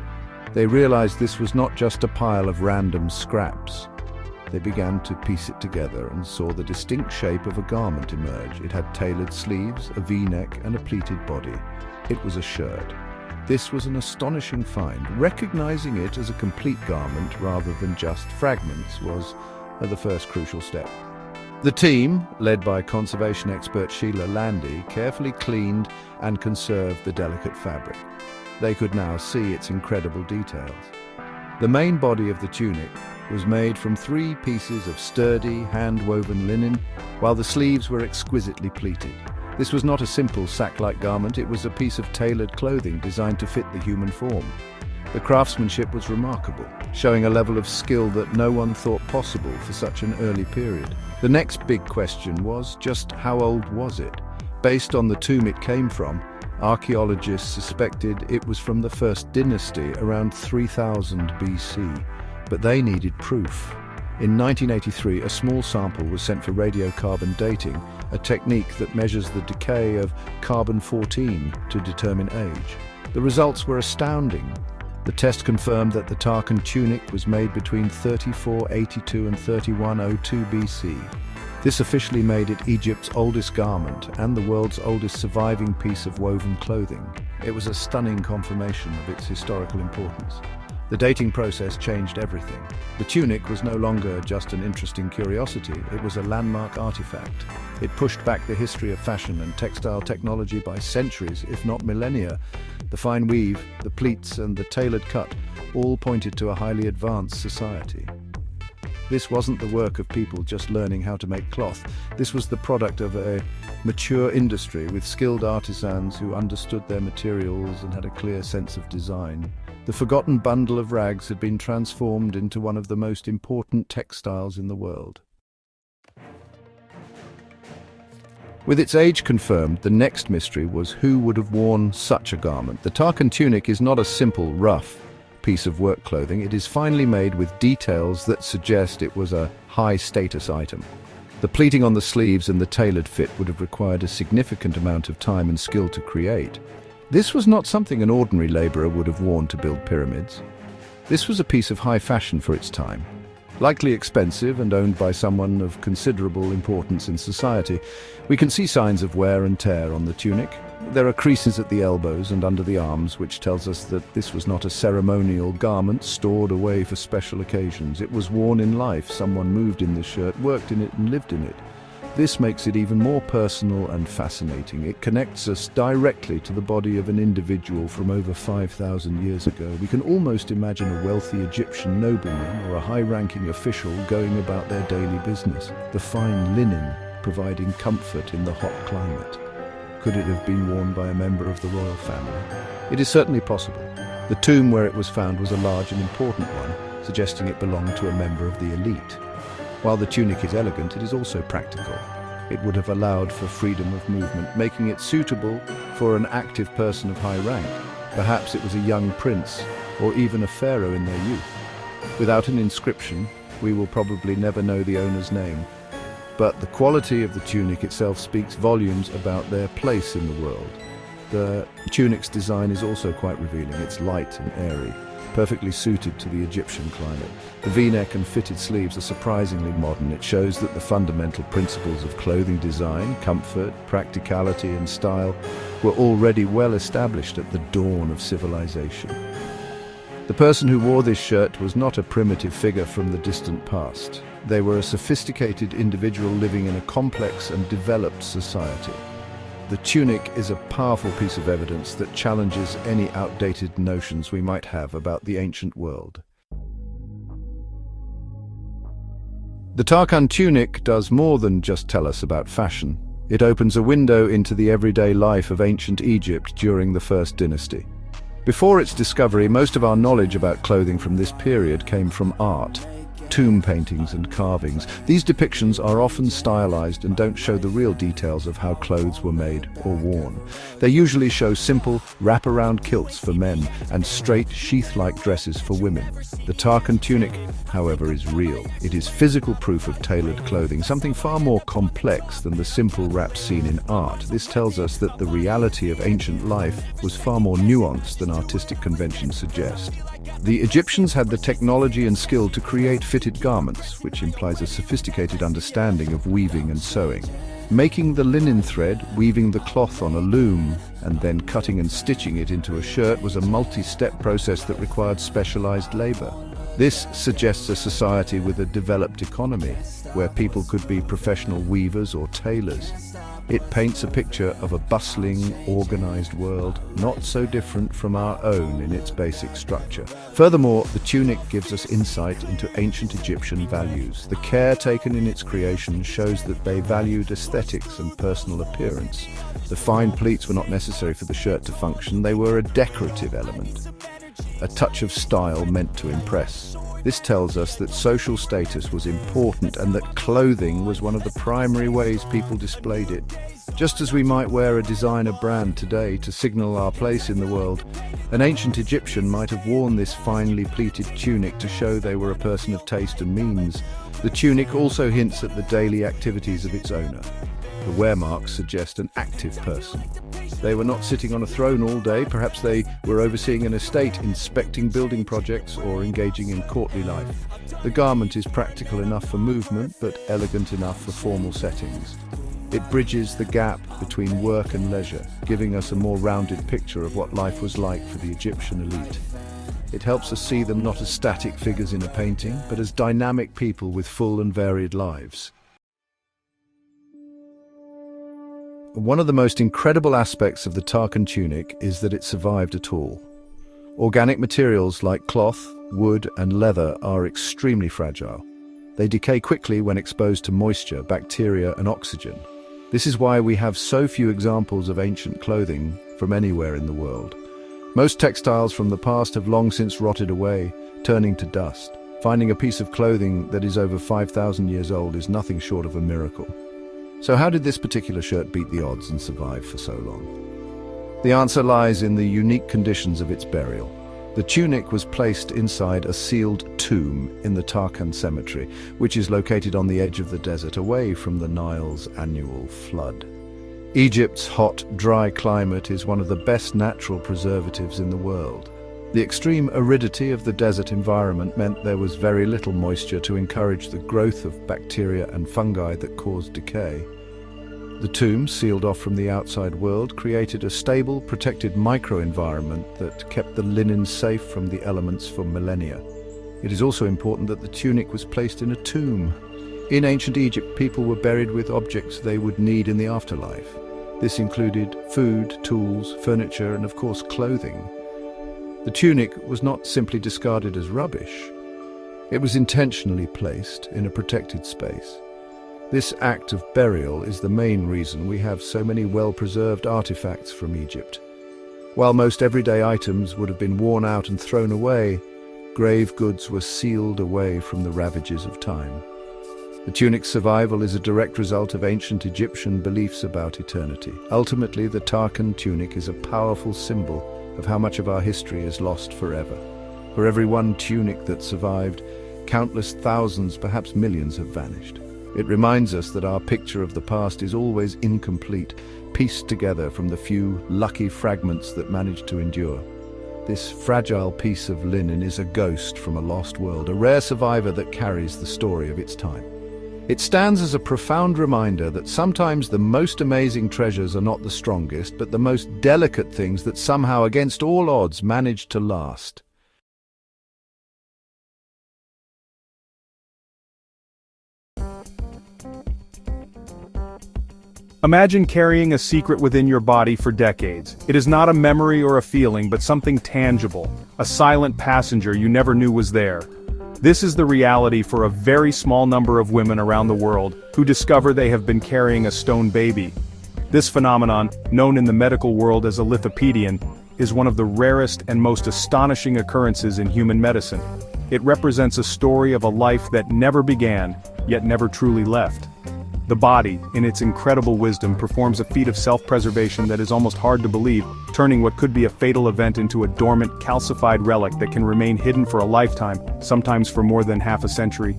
they realized this was not just a pile of random scraps. They began to piece it together and saw the distinct shape of a garment emerge. It had tailored sleeves, a V-neck, and a pleated body. It was a shirt. This was an astonishing find. Recognizing it as a complete garment rather than just fragments was the first crucial step. The team, led by conservation expert Sheila Landy, carefully cleaned and conserved the delicate fabric. They could now see its incredible details. The main body of the tunic was made from 3 pieces of sturdy, hand-woven linen, while the sleeves were exquisitely pleated. This was not a simple sack-like garment, it was a piece of tailored clothing designed to fit the human form. The craftsmanship was remarkable, showing a level of skill that no one thought possible for such an early period. The next big question was just how old was it? Based on the tomb it came from, archaeologists suspected it was from the first dynasty around 3000 BC, but they needed proof. In 1983, a small sample was sent for radiocarbon dating, a technique that measures the decay of carbon-14 to determine age. The results were astounding. The test confirmed that the Tarkan tunic was made between 3482 and 3102 BC. This officially made it Egypt's oldest garment and the world's oldest surviving piece of woven clothing. It was a stunning confirmation of its historical importance. The dating process changed everything. The tunic was no longer just an interesting curiosity, it was a landmark artifact. It pushed back the history of fashion and textile technology by centuries, if not millennia. The fine weave, the pleats, and the tailored cut all pointed to a highly advanced society. This wasn't the work of people just learning how to make cloth. This was the product of a mature industry with skilled artisans who understood their materials and had a clear sense of design. The forgotten bundle of rags had been transformed into one of the most important textiles in the world. With its age confirmed, the next mystery was who would have worn such a garment. The Tarkan tunic is not a simple, rough piece of work clothing. It is finely made with details that suggest it was a high-status item. The pleating on the sleeves and the tailored fit would have required a significant amount of time and skill to create. This was not something an ordinary laborer would have worn to build pyramids. This was a piece of high fashion for its time, likely expensive and owned by someone of considerable importance in society. We can see signs of wear and tear on the tunic. There are creases at the elbows and under the arms, which tells us that this was not a ceremonial garment stored away for special occasions. It was worn in life. Someone moved in this shirt, worked in it, and lived in it. This makes it even more personal and fascinating. It connects us directly to the body of an individual from over 5,000 years ago. We can almost imagine a wealthy Egyptian nobleman or a high-ranking official going about their daily business. The fine linen providing comfort in the hot climate. Could it have been worn by a member of the royal family? It is certainly possible. The tomb where it was found was a large and important one, suggesting it belonged to a member of the elite. While the tunic is elegant, it is also practical. It would have allowed for freedom of movement, making it suitable for an active person of high rank. Perhaps it was a young prince, or even a pharaoh in their youth. Without an inscription, we will probably never know the owner's name. But the quality of the tunic itself speaks volumes about their place in the world. The tunic's design is also quite revealing. It's light and airy, perfectly suited to the Egyptian climate. The V-neck and fitted sleeves are surprisingly modern. It shows that the fundamental principles of clothing design, comfort, practicality, and style were already well established at the dawn of civilization. The person who wore this shirt was not a primitive figure from the distant past. They were a sophisticated individual living in a complex and developed society. The tunic is a powerful piece of evidence that challenges any outdated notions we might have about the ancient world. The Tarkan tunic does more than just tell us about fashion. It opens a window into the everyday life of ancient Egypt during the First Dynasty. Before its discovery, most of our knowledge about clothing from this period came from art. Tomb paintings and carvings. These depictions are often stylized and don't show the real details of how clothes were made or worn. They usually show simple, wrap-around kilts for men and straight, sheath-like dresses for women. The Tarkan tunic, however, is real. It is physical proof of tailored clothing, something far more complex than the simple wraps seen in art. This tells us that the reality of ancient life was far more nuanced than artistic conventions suggest. The Egyptians had the technology and skill to create fitted garments, which implies a sophisticated understanding of weaving and sewing. Making the linen thread, weaving the cloth on a loom, and then cutting and stitching it into a shirt was a multi-step process that required specialized labor. This suggests a society with a developed economy, where people could be professional weavers or tailors. It paints a picture of a bustling, organized world, not so different from our own in its basic structure. Furthermore, the tunic gives us insight into ancient Egyptian values. The care taken in its creation shows that they valued aesthetics and personal appearance. The fine pleats were not necessary for the shirt to function, they were a decorative element. A touch of style meant to impress. This tells us that social status was important and that clothing was one of the primary ways people displayed it. Just as we might wear a designer brand today to signal our place in the world, an ancient Egyptian might have worn this finely pleated tunic to show they were a person of taste and means. The tunic also hints at the daily activities of its owner. The wear marks suggest an active person. They were not sitting on a throne all day. Perhaps they were overseeing an estate, inspecting building projects, or engaging in courtly life. The garment is practical enough for movement, but elegant enough for formal settings. It bridges the gap between work and leisure, giving us a more rounded picture of what life was like for the Egyptian elite. It helps us see them not as static figures in a painting, but as dynamic people with full and varied lives. One of the most incredible aspects of the Tarkan tunic is that it survived at all. Organic materials like cloth, wood, and leather are extremely fragile. They decay quickly when exposed to moisture, bacteria, and oxygen. This is why we have so few examples of ancient clothing from anywhere in the world. Most textiles from the past have long since rotted away, turning to dust. Finding a piece of clothing that is over 5,000 years old is nothing short of a miracle. So how did this particular shirt beat the odds and survive for so long? The answer lies in the unique conditions of its burial. The tunic was placed inside a sealed tomb in the Tarkan cemetery, which is located on the edge of the desert, away from the Nile's annual flood. Egypt's hot, dry climate is one of the best natural preservatives in the world. The extreme aridity of the desert environment meant there was very little moisture to encourage the growth of bacteria and fungi that caused decay. The tomb, sealed off from the outside world, created a stable, protected microenvironment that kept the linen safe from the elements for millennia. It is also important that the tunic was placed in a tomb. In ancient Egypt, people were buried with objects they would need in the afterlife. This included food, tools, furniture, and of course clothing. The tunic was not simply discarded as rubbish. It was intentionally placed in a protected space. This act of burial is the main reason we have so many well-preserved artifacts from Egypt. While most everyday items would have been worn out and thrown away, grave goods were sealed away from the ravages of time. The tunic's survival is a direct result of ancient Egyptian beliefs about eternity. Ultimately, the Tarkan tunic is a powerful symbol of how much of our history is lost forever. For every one tunic that survived, countless thousands, perhaps millions, have vanished. It reminds us that our picture of the past is always incomplete, pieced together from the few lucky fragments that managed to endure. This fragile piece of linen is a ghost from a lost world, a rare survivor that carries the story of its time. It stands as a profound reminder that sometimes the most amazing treasures are not the strongest, but the most delicate things that somehow, against all odds, manage to last. Imagine carrying a secret within your body for decades. It is not a memory or a feeling, but something tangible, a silent passenger you never knew was there. This is the reality for a very small number of women around the world who discover they have been carrying a stone baby. This phenomenon, known in the medical world as a lithopedion, is one of the rarest and most astonishing occurrences in human medicine. It represents a story of a life that never began, yet never truly left. The body, in its incredible wisdom, performs a feat of self-preservation that is almost hard to believe, turning what could be a fatal event into a dormant, calcified relic that can remain hidden for a lifetime, sometimes for more than half a century.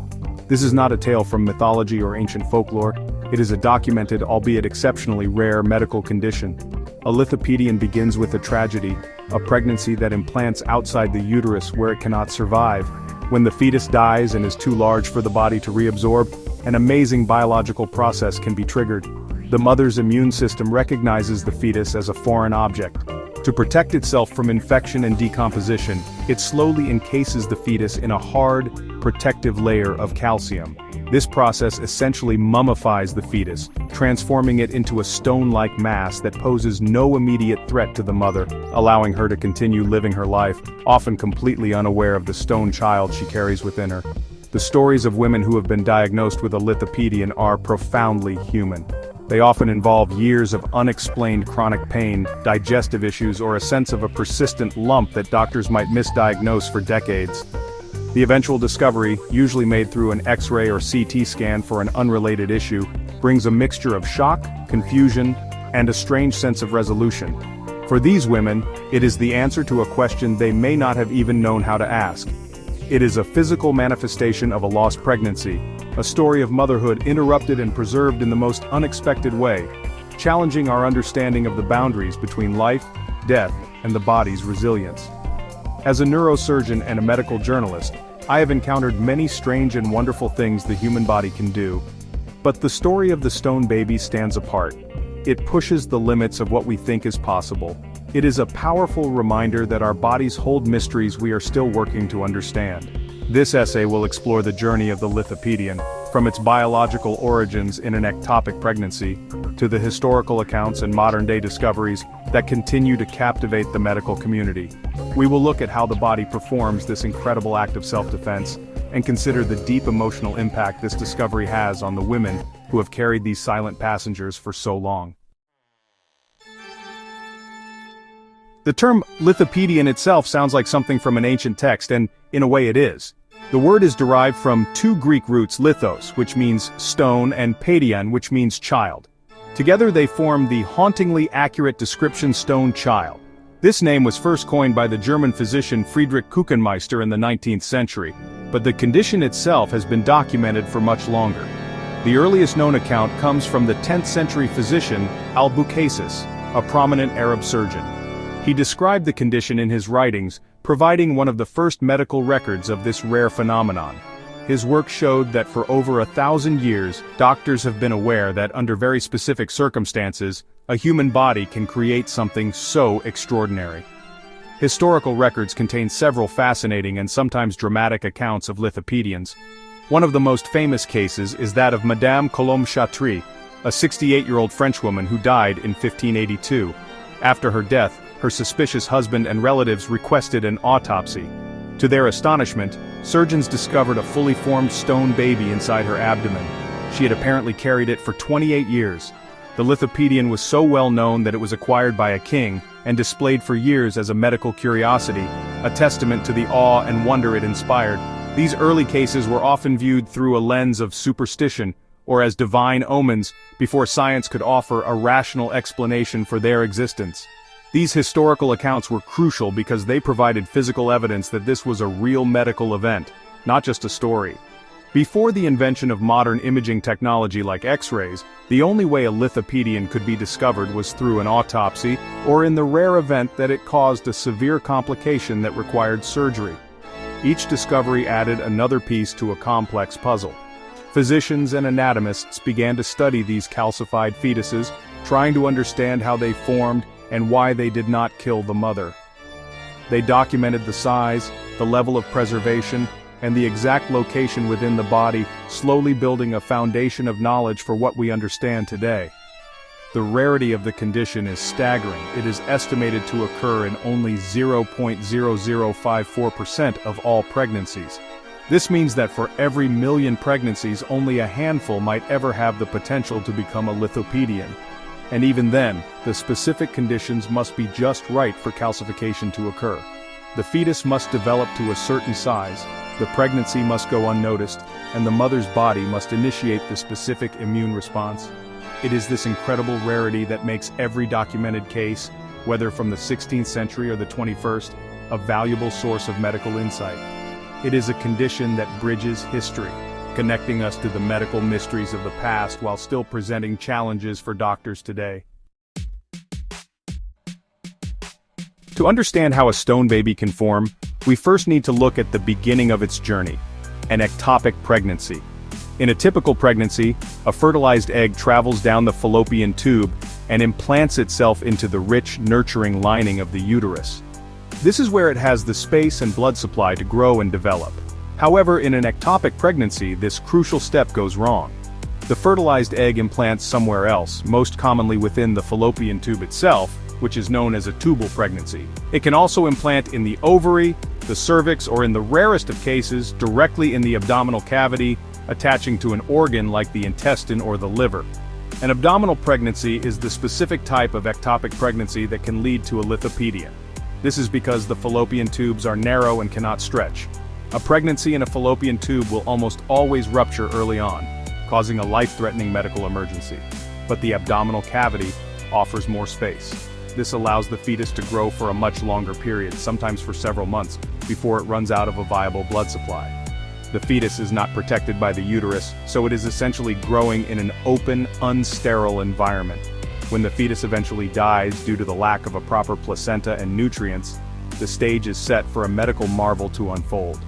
This is not a tale from mythology or ancient folklore. It is a documented, albeit exceptionally rare, medical condition. A lithopedion begins with a tragedy, a pregnancy that implants outside the uterus where it cannot survive. When the fetus dies and is too large for the body to reabsorb, an amazing biological process can be triggered. The mother's immune system recognizes the fetus as a foreign object. To protect itself from infection and decomposition, it slowly encases the fetus in a hard, protective layer of calcium. This process essentially mummifies the fetus, transforming it into a stone-like mass that poses no immediate threat to the mother, allowing her to continue living her life, often completely unaware of the stone child she carries within her. The stories of women who have been diagnosed with a lithopedion are profoundly human. They often involve years of unexplained chronic pain, digestive issues, or a sense of a persistent lump that doctors might misdiagnose for decades. The eventual discovery, usually made through an X-ray or CT scan for an unrelated issue, brings a mixture of shock, confusion, and a strange sense of resolution. For these women, it is the answer to a question they may not have even known how to ask. It is a physical manifestation of a lost pregnancy, a story of motherhood interrupted and preserved in the most unexpected way, challenging our understanding of the boundaries between life, death, and the body's resilience. As a neurosurgeon and a medical journalist, I have encountered many strange and wonderful things the human body can do. But the story of the stone baby stands apart. It pushes the limits of what we think is possible. It is a powerful reminder that our bodies hold mysteries we are still working to understand. This essay will explore the journey of the lithopedion, from its biological origins in an ectopic pregnancy, to the historical accounts and modern-day discoveries that continue to captivate the medical community. We will look at how the body performs this incredible act of self-defense, and consider the deep emotional impact this discovery has on the women who have carried these silent passengers for so long. The term lithopedion itself sounds like something from an ancient text, and in a way it is. The word is derived from two Greek roots, lithos, which means stone, and paidion, which means child. Together they form the hauntingly accurate description stone child. This name was first coined by the German physician Friedrich Kuchenmeister in the 19th century, but the condition itself has been documented for much longer. The earliest known account comes from the 10th century physician Al-Bukaysis, a prominent Arab surgeon. He described the condition in his writings, providing one of the first medical records of this rare phenomenon. His work showed that for over 1,000 years, doctors have been aware that under very specific circumstances, a human body can create something so extraordinary. Historical records contain several fascinating and sometimes dramatic accounts of lithopedians. One of the most famous cases is that of Madame Colombe Chatry, a 68-year-old Frenchwoman who died in 1582. After her death, her suspicious husband and relatives requested an autopsy. To their astonishment, surgeons discovered a fully formed stone baby inside her abdomen. She had apparently carried it for 28 years. The lithopedion was so well known that it was acquired by a king and displayed for years as a medical curiosity, a testament to the awe and wonder it inspired. These early cases were often viewed through a lens of superstition, or as divine omens, before science could offer a rational explanation for their existence. These historical accounts were crucial because they provided physical evidence that this was a real medical event, not just a story. Before the invention of modern imaging technology like X-rays, the only way a lithopedion could be discovered was through an autopsy, or in the rare event that it caused a severe complication that required surgery. Each discovery added another piece to a complex puzzle. Physicians and anatomists began to study these calcified fetuses, trying to understand how they formed and why they did not kill the mother. They documented the size, the level of preservation, and the exact location within the body, slowly building a foundation of knowledge for what we understand today. The rarity of the condition is staggering. It is estimated to occur in only 0.0054% of all pregnancies. This means that for every million pregnancies, only a handful might ever have the potential to become a lithopedion. And even then, the specific conditions must be just right for calcification to occur. The fetus must develop to a certain size, the pregnancy must go unnoticed, and the mother's body must initiate the specific immune response. It is this incredible rarity that makes every documented case, whether from the 16th century or the 21st, a valuable source of medical insight. It is a condition that bridges history, connecting us to the medical mysteries of the past while still presenting challenges for doctors today. To understand how a stone baby can form, we first need to look at the beginning of its journey, an ectopic pregnancy. In a typical pregnancy, a fertilized egg travels down the fallopian tube and implants itself into the rich, nurturing lining of the uterus. This is where it has the space and blood supply to grow and develop. However, in an ectopic pregnancy, this crucial step goes wrong. The fertilized egg implants somewhere else, most commonly within the fallopian tube itself, which is known as a tubal pregnancy. It can also implant in the ovary, the cervix, or in the rarest of cases, directly in the abdominal cavity, attaching to an organ like the intestine or the liver. An abdominal pregnancy is the specific type of ectopic pregnancy that can lead to a lithopedion. This is because the fallopian tubes are narrow and cannot stretch. A pregnancy in a fallopian tube will almost always rupture early on, causing a life-threatening medical emergency. But the abdominal cavity offers more space. This allows the fetus to grow for a much longer period, sometimes for several months, before it runs out of a viable blood supply. The fetus is not protected by the uterus, so it is essentially growing in an open, unsterile environment. When the fetus eventually dies due to the lack of a proper placenta and nutrients, the stage is set for a medical marvel to unfold.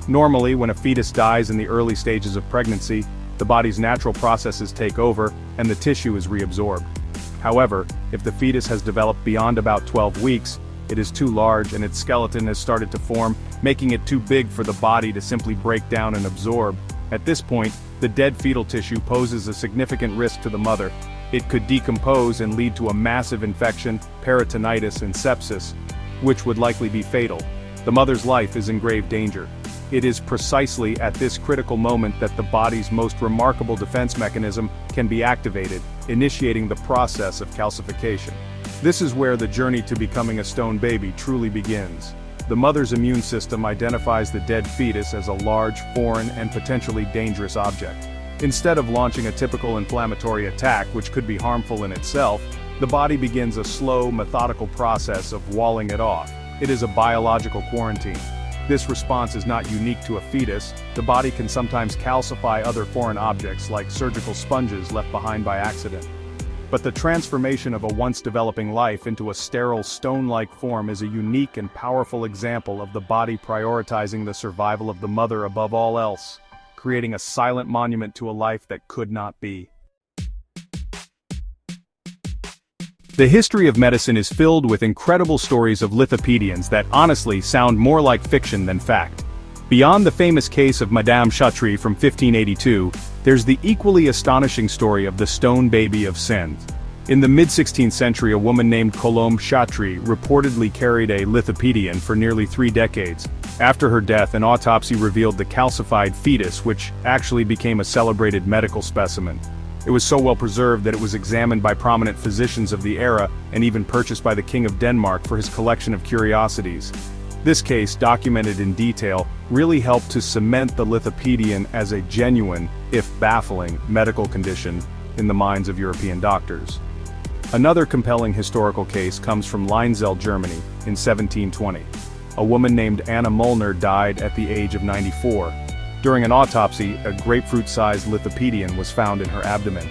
Normally, when a fetus dies in the early stages of pregnancy, the body's natural processes take over and the tissue is reabsorbed. However, if the fetus has developed beyond about 12 weeks, it is too large and its skeleton has started to form, making it too big for the body to simply break down and absorb. At this point, the dead fetal tissue poses a significant risk to the mother. It could decompose and lead to a massive infection, peritonitis, and sepsis, which would likely be fatal. The mother's life is in grave danger. It is precisely at this critical moment that the body's most remarkable defense mechanism can be activated, initiating the process of calcification. This is where the journey to becoming a stone baby truly begins. The mother's immune system identifies the dead fetus as a large, foreign, and potentially dangerous object. Instead of launching a typical inflammatory attack, which could be harmful in itself, the body begins a slow, methodical process of walling it off. It is a biological quarantine. This response is not unique to a fetus. The body can sometimes calcify other foreign objects like surgical sponges left behind by accident. But the transformation of a once-developing life into a sterile stone-like form is a unique and powerful example of the body prioritizing the survival of the mother above all else, creating a silent monument to a life that could not be. The history of medicine is filled with incredible stories of lithopedians that honestly sound more like fiction than fact. Beyond the famous case of Madame Chatry from 1582, there's the equally astonishing story of the stone baby of Sens. In the mid-16th century, a woman named Colombe Chatry reportedly carried a lithopedion for nearly 3 decades. After her death, an autopsy revealed the calcified fetus, which actually became a celebrated medical specimen. It was so well preserved that it was examined by prominent physicians of the era and even purchased by the King of Denmark for his collection of curiosities. This case, documented in detail, really helped to cement the lithopedion as a genuine, if baffling, medical condition in the minds of European doctors. Another compelling historical case comes from Leinzell, Germany, in 1720. A woman named Anna Mullner died at the age of 94. During an autopsy, a grapefruit-sized lithopedion was found in her abdomen.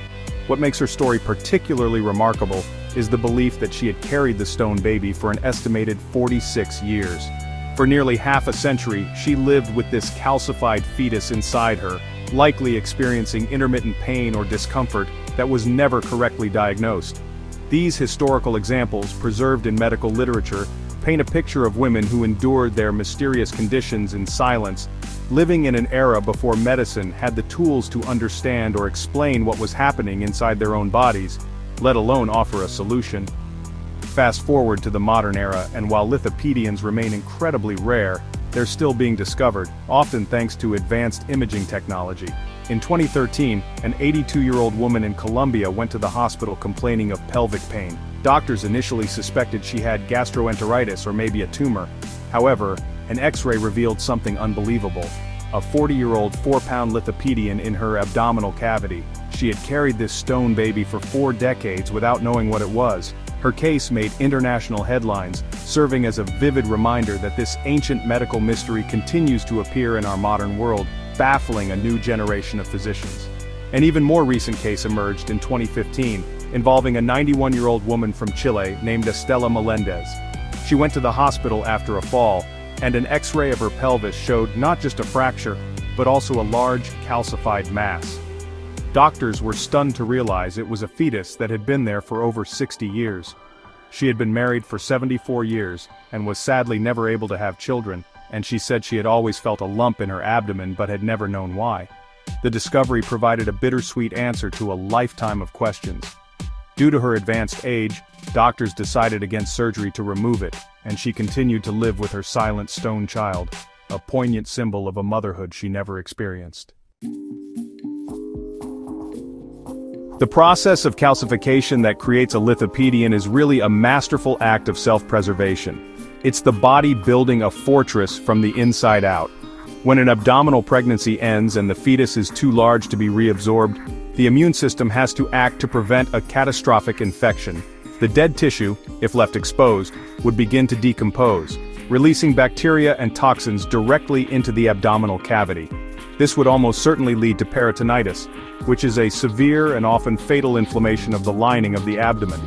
What makes her story particularly remarkable is the belief that she had carried the stone baby for an estimated 46 years. For nearly half a century, she lived with this calcified fetus inside her, likely experiencing intermittent pain or discomfort that was never correctly diagnosed. These historical examples, preserved in medical literature, paint a picture of women who endured their mysterious conditions in silence, living in an era before medicine had the tools to understand or explain what was happening inside their own bodies, let alone offer a solution. Fast forward to the modern era, and while lithopedians remain incredibly rare, they're still being discovered, often thanks to advanced imaging technology. In 2013, an 82-year-old woman in Colombia went to the hospital complaining of pelvic pain. Doctors initially suspected she had gastroenteritis or maybe a tumor. However, an X-ray revealed something unbelievable. A 40-year-old 4-pound lithopedion in her abdominal cavity. She had carried this stone baby for 4 decades without knowing what it was. Her case made international headlines, serving as a vivid reminder that this ancient medical mystery continues to appear in our modern world, baffling a new generation of physicians. An even more recent case emerged in 2015, involving a 91-year-old woman from Chile named Estela Melendez. She went to the hospital after a fall, and an X-ray of her pelvis showed not just a fracture, but also a large, calcified mass. Doctors were stunned to realize it was a fetus that had been there for over 60 years. She had been married for 74 years, and was sadly never able to have children, and she said she had always felt a lump in her abdomen but had never known why. The discovery provided a bittersweet answer to a lifetime of questions. Due to her advanced age, doctors decided against surgery to remove it, and she continued to live with her silent stone child, a poignant symbol of a motherhood she never experienced. The process of calcification that creates a lithopedion is really a masterful act of self-preservation. It's the body building a fortress from the inside out. When an abdominal pregnancy ends and the fetus is too large to be reabsorbed, the immune system has to act to prevent a catastrophic infection. The dead tissue, if left exposed, would begin to decompose, releasing bacteria and toxins directly into the abdominal cavity. This would almost certainly lead to peritonitis, which is a severe and often fatal inflammation of the lining of the abdomen.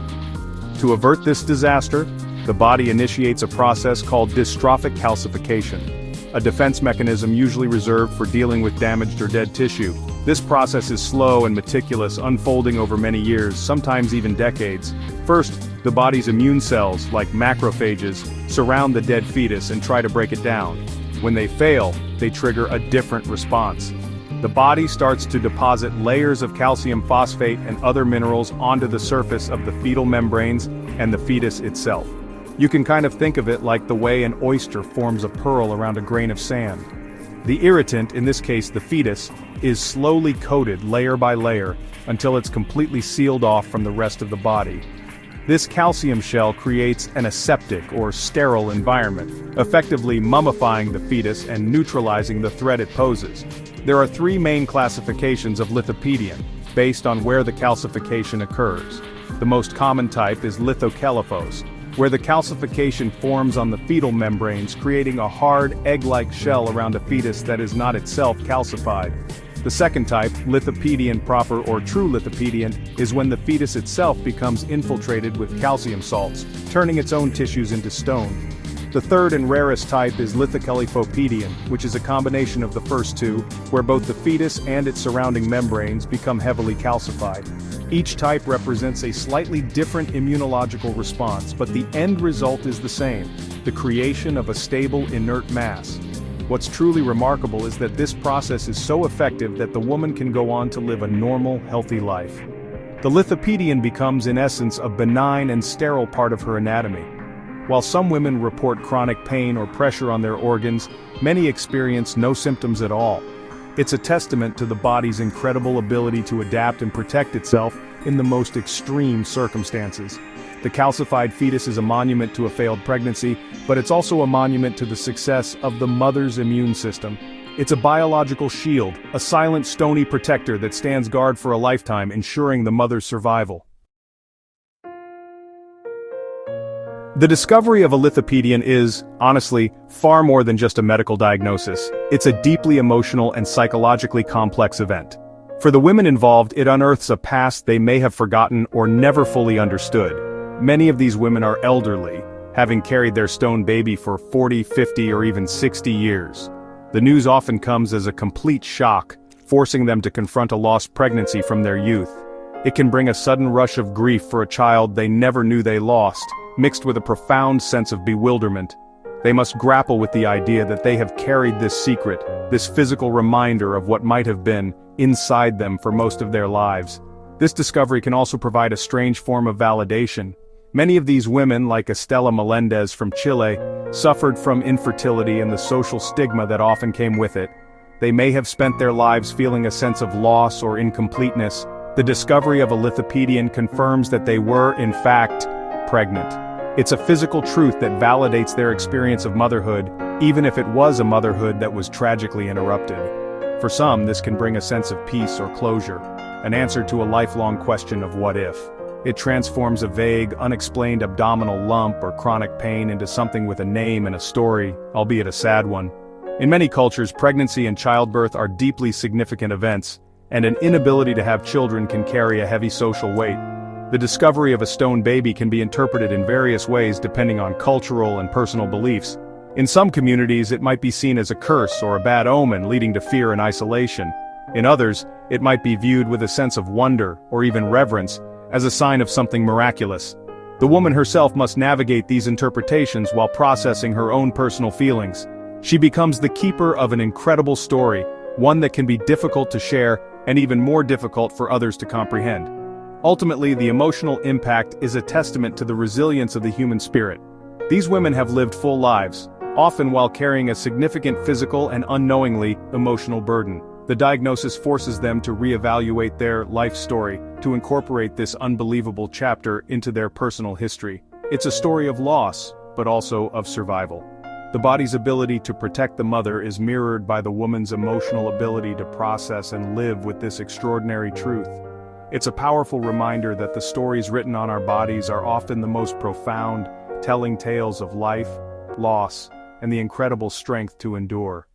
To avert this disaster, the body initiates a process called dystrophic calcification, a defense mechanism usually reserved for dealing with damaged or dead tissue. This process is slow and meticulous, unfolding over many years, sometimes even decades. First, the body's immune cells, like macrophages, surround the dead fetus and try to break it down. When they fail, they trigger a different response. The body starts to deposit layers of calcium phosphate and other minerals onto the surface of the fetal membranes and the fetus itself. You can kind of think of it like the way an oyster forms a pearl around a grain of sand. The irritant, in this case the fetus, is slowly coated layer by layer until it's completely sealed off from the rest of the body. This calcium shell creates an aseptic or sterile environment, effectively mummifying the fetus and neutralizing the threat it poses. There are 3 main classifications of lithopedion, based on where the calcification occurs. The most common type is lithokelphos, where the calcification forms on the fetal membranes, creating a hard, egg-like shell around a fetus that is not itself calcified. The second type, lithopedion proper or true lithopedion, is when the fetus itself becomes infiltrated with calcium salts, turning its own tissues into stone. The third and rarest type is lithokellyphopedion, which is a combination of the first two, where both the fetus and its surrounding membranes become heavily calcified. Each type represents a slightly different immunological response, but the end result is the same: the creation of a stable, inert mass. What's truly remarkable is that this process is so effective that the woman can go on to live a normal, healthy life. The lithopedion becomes in essence a benign and sterile part of her anatomy. While some women report chronic pain or pressure on their organs, many experience no symptoms at all. It's a testament to the body's incredible ability to adapt and protect itself in the most extreme circumstances. The calcified fetus is a monument to a failed pregnancy, but it's also a monument to the success of the mother's immune system. It's a biological shield, a silent stony protector that stands guard for a lifetime, ensuring the mother's survival. The discovery of a lithopedion is, honestly, far more than just a medical diagnosis. It's a deeply emotional and psychologically complex event. For the women involved, it unearths a past they may have forgotten or never fully understood. Many of these women are elderly, having carried their stone baby for 40, 50, or even 60 years. The news often comes as a complete shock, forcing them to confront a lost pregnancy from their youth. It can bring a sudden rush of grief for a child they never knew they lost, mixed with a profound sense of bewilderment. They must grapple with the idea that they have carried this secret, this physical reminder of what might have been, inside them for most of their lives. This discovery can also provide a strange form of validation. Many of these women, like Estela Melendez from Chile, suffered from infertility and the social stigma that often came with it. They may have spent their lives feeling a sense of loss or incompleteness. The discovery of a lithopedion confirms that they were, in fact, pregnant. It's a physical truth that validates their experience of motherhood, even if it was a motherhood that was tragically interrupted. For some, this can bring a sense of peace or closure, an answer to a lifelong question of what if. It transforms a vague, unexplained abdominal lump or chronic pain into something with a name and a story, albeit a sad one. In many cultures, pregnancy and childbirth are deeply significant events, and an inability to have children can carry a heavy social weight. The discovery of a stone baby can be interpreted in various ways depending on cultural and personal beliefs. In some communities, it might be seen as a curse or a bad omen, leading to fear and isolation. In others, it might be viewed with a sense of wonder or even reverence, as a sign of something miraculous. The woman herself must navigate these interpretations while processing her own personal feelings. She becomes the keeper of an incredible story, one that can be difficult to share and even more difficult for others to comprehend. Ultimately, the emotional impact is a testament to the resilience of the human spirit. These women have lived full lives, often while carrying a significant physical and unknowingly emotional burden. The diagnosis forces them to reevaluate their life story, to incorporate this unbelievable chapter into their personal history. It's a story of loss, but also of survival. The body's ability to protect the mother is mirrored by the woman's emotional ability to process and live with this extraordinary truth. It's a powerful reminder that the stories written on our bodies are often the most profound, telling tales of life, loss, and the incredible strength to endure.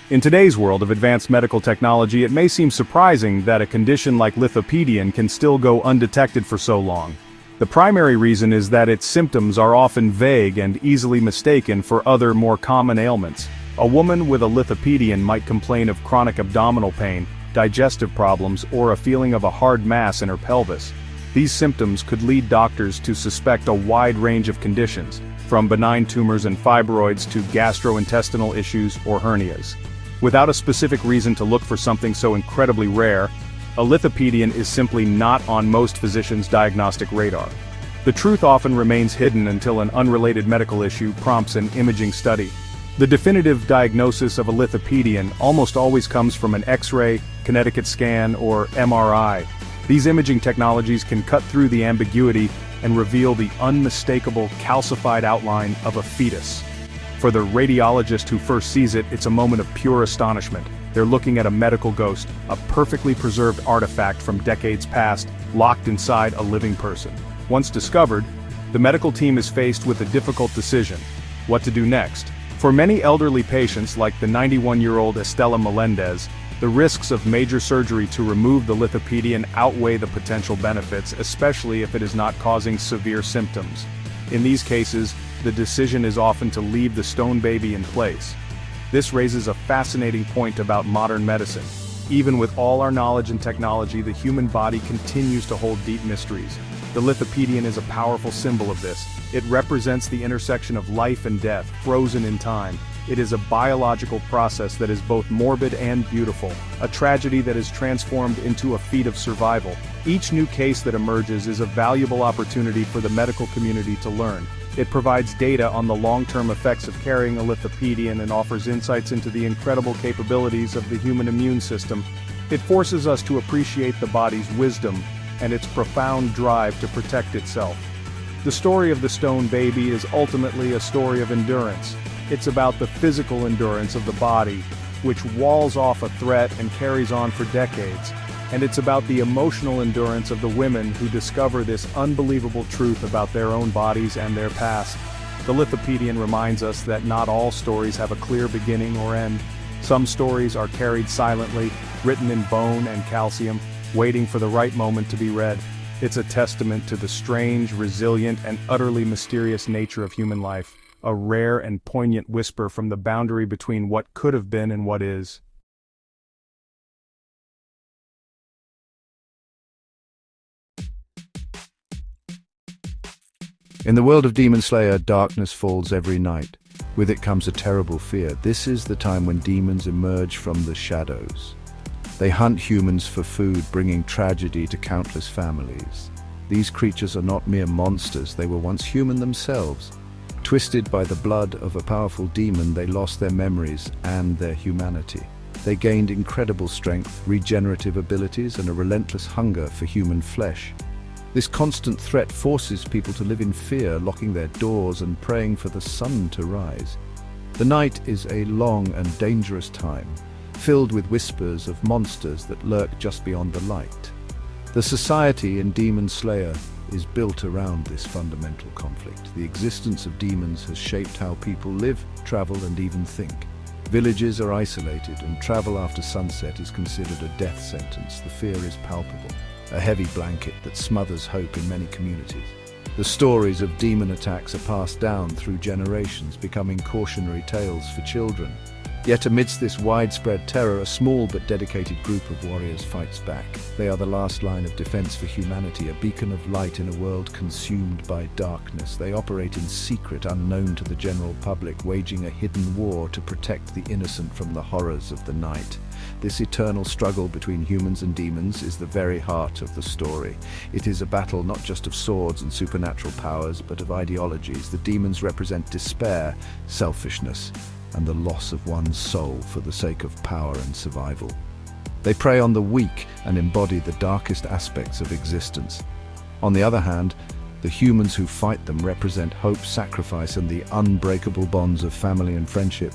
In today's world of advanced medical technology, it may seem surprising that a condition like lithopedion can still go undetected for so long. The primary reason is that its symptoms are often vague and easily mistaken for other more common ailments. A woman with a lithopedion might complain of chronic abdominal pain, digestive problems, or a feeling of a hard mass in her pelvis. These symptoms could lead doctors to suspect a wide range of conditions, from benign tumors and fibroids to gastrointestinal issues or hernias. Without a specific reason to look for something so incredibly rare, a lithopedion is simply not on most physicians' diagnostic radar. The truth often remains hidden until an unrelated medical issue prompts an imaging study. The definitive diagnosis of a lithopedion almost always comes from an X-ray, Connecticut scan, or MRI. These imaging technologies can cut through the ambiguity and reveal the unmistakable calcified outline of a fetus. For the radiologist who first sees it, it's a moment of pure astonishment. They're looking at a medical ghost, a perfectly preserved artifact from decades past, locked inside a living person. Once discovered, the medical team is faced with a difficult decision: what to do next. For many elderly patients like the 91-year-old Estela Melendez, the risks of major surgery to remove the lithopedion outweigh the potential benefits, especially if it is not causing severe symptoms. In these cases, the decision is often to leave the stone baby in place. This raises a fascinating point about modern medicine. Even with all our knowledge and technology, the human body continues to hold deep mysteries. The lithopedion is a powerful symbol of this. It represents the intersection of life and death, frozen in time. It is a biological process that is both morbid and beautiful, a tragedy that is transformed into a feat of survival. Each new case that emerges is a valuable opportunity for the medical community to learn. It provides data on the long-term effects of carrying a lithopedion and offers insights into the incredible capabilities of the human immune system. It forces us to appreciate the body's wisdom and its profound drive to protect itself. The story of the stone baby is ultimately a story of endurance. It's about the physical endurance of the body, which walls off a threat and carries on for decades. And it's about the emotional endurance of the women who discover this unbelievable truth about their own bodies and their past. The lithopedion reminds us that not all stories have a clear beginning or end. Some stories are carried silently, written in bone and calcium, waiting for the right moment to be read. It's a testament to the strange, resilient, and utterly mysterious nature of human life, a rare and poignant whisper from the boundary between what could have been and what is. In the world of Demon Slayer, darkness falls every night. With it comes a terrible fear. This is the time when demons emerge from the shadows. They hunt humans for food, bringing tragedy to countless families. These creatures are not mere monsters, they were once human themselves. Twisted by the blood of a powerful demon, they lost their memories and their humanity. They gained incredible strength, regenerative abilities, and a relentless hunger for human flesh. This constant threat forces people to live in fear, locking their doors and praying for the sun to rise. The night is a long and dangerous time, filled with whispers of monsters that lurk just beyond the light. The society in Demon Slayer is built around this fundamental conflict. The existence of demons has shaped how people live, travel, and even think. Villages are isolated, and travel after sunset is considered a death sentence. The fear is palpable, a heavy blanket that smothers hope in many communities. The stories of demon attacks are passed down through generations, becoming cautionary tales for children. Yet amidst this widespread terror, a small but dedicated group of warriors fights back. They are the last line of defense for humanity, a beacon of light in a world consumed by darkness. They operate in secret, unknown to the general public, waging a hidden war to protect the innocent from the horrors of the night. This eternal struggle between humans and demons is the very heart of the story. It is a battle not just of swords and supernatural powers, but of ideologies. The demons represent despair, selfishness, and the loss of one's soul for the sake of power and survival. They prey on the weak and embody the darkest aspects of existence. On the other hand, the humans who fight them represent hope, sacrifice, and the unbreakable bonds of family and friendship.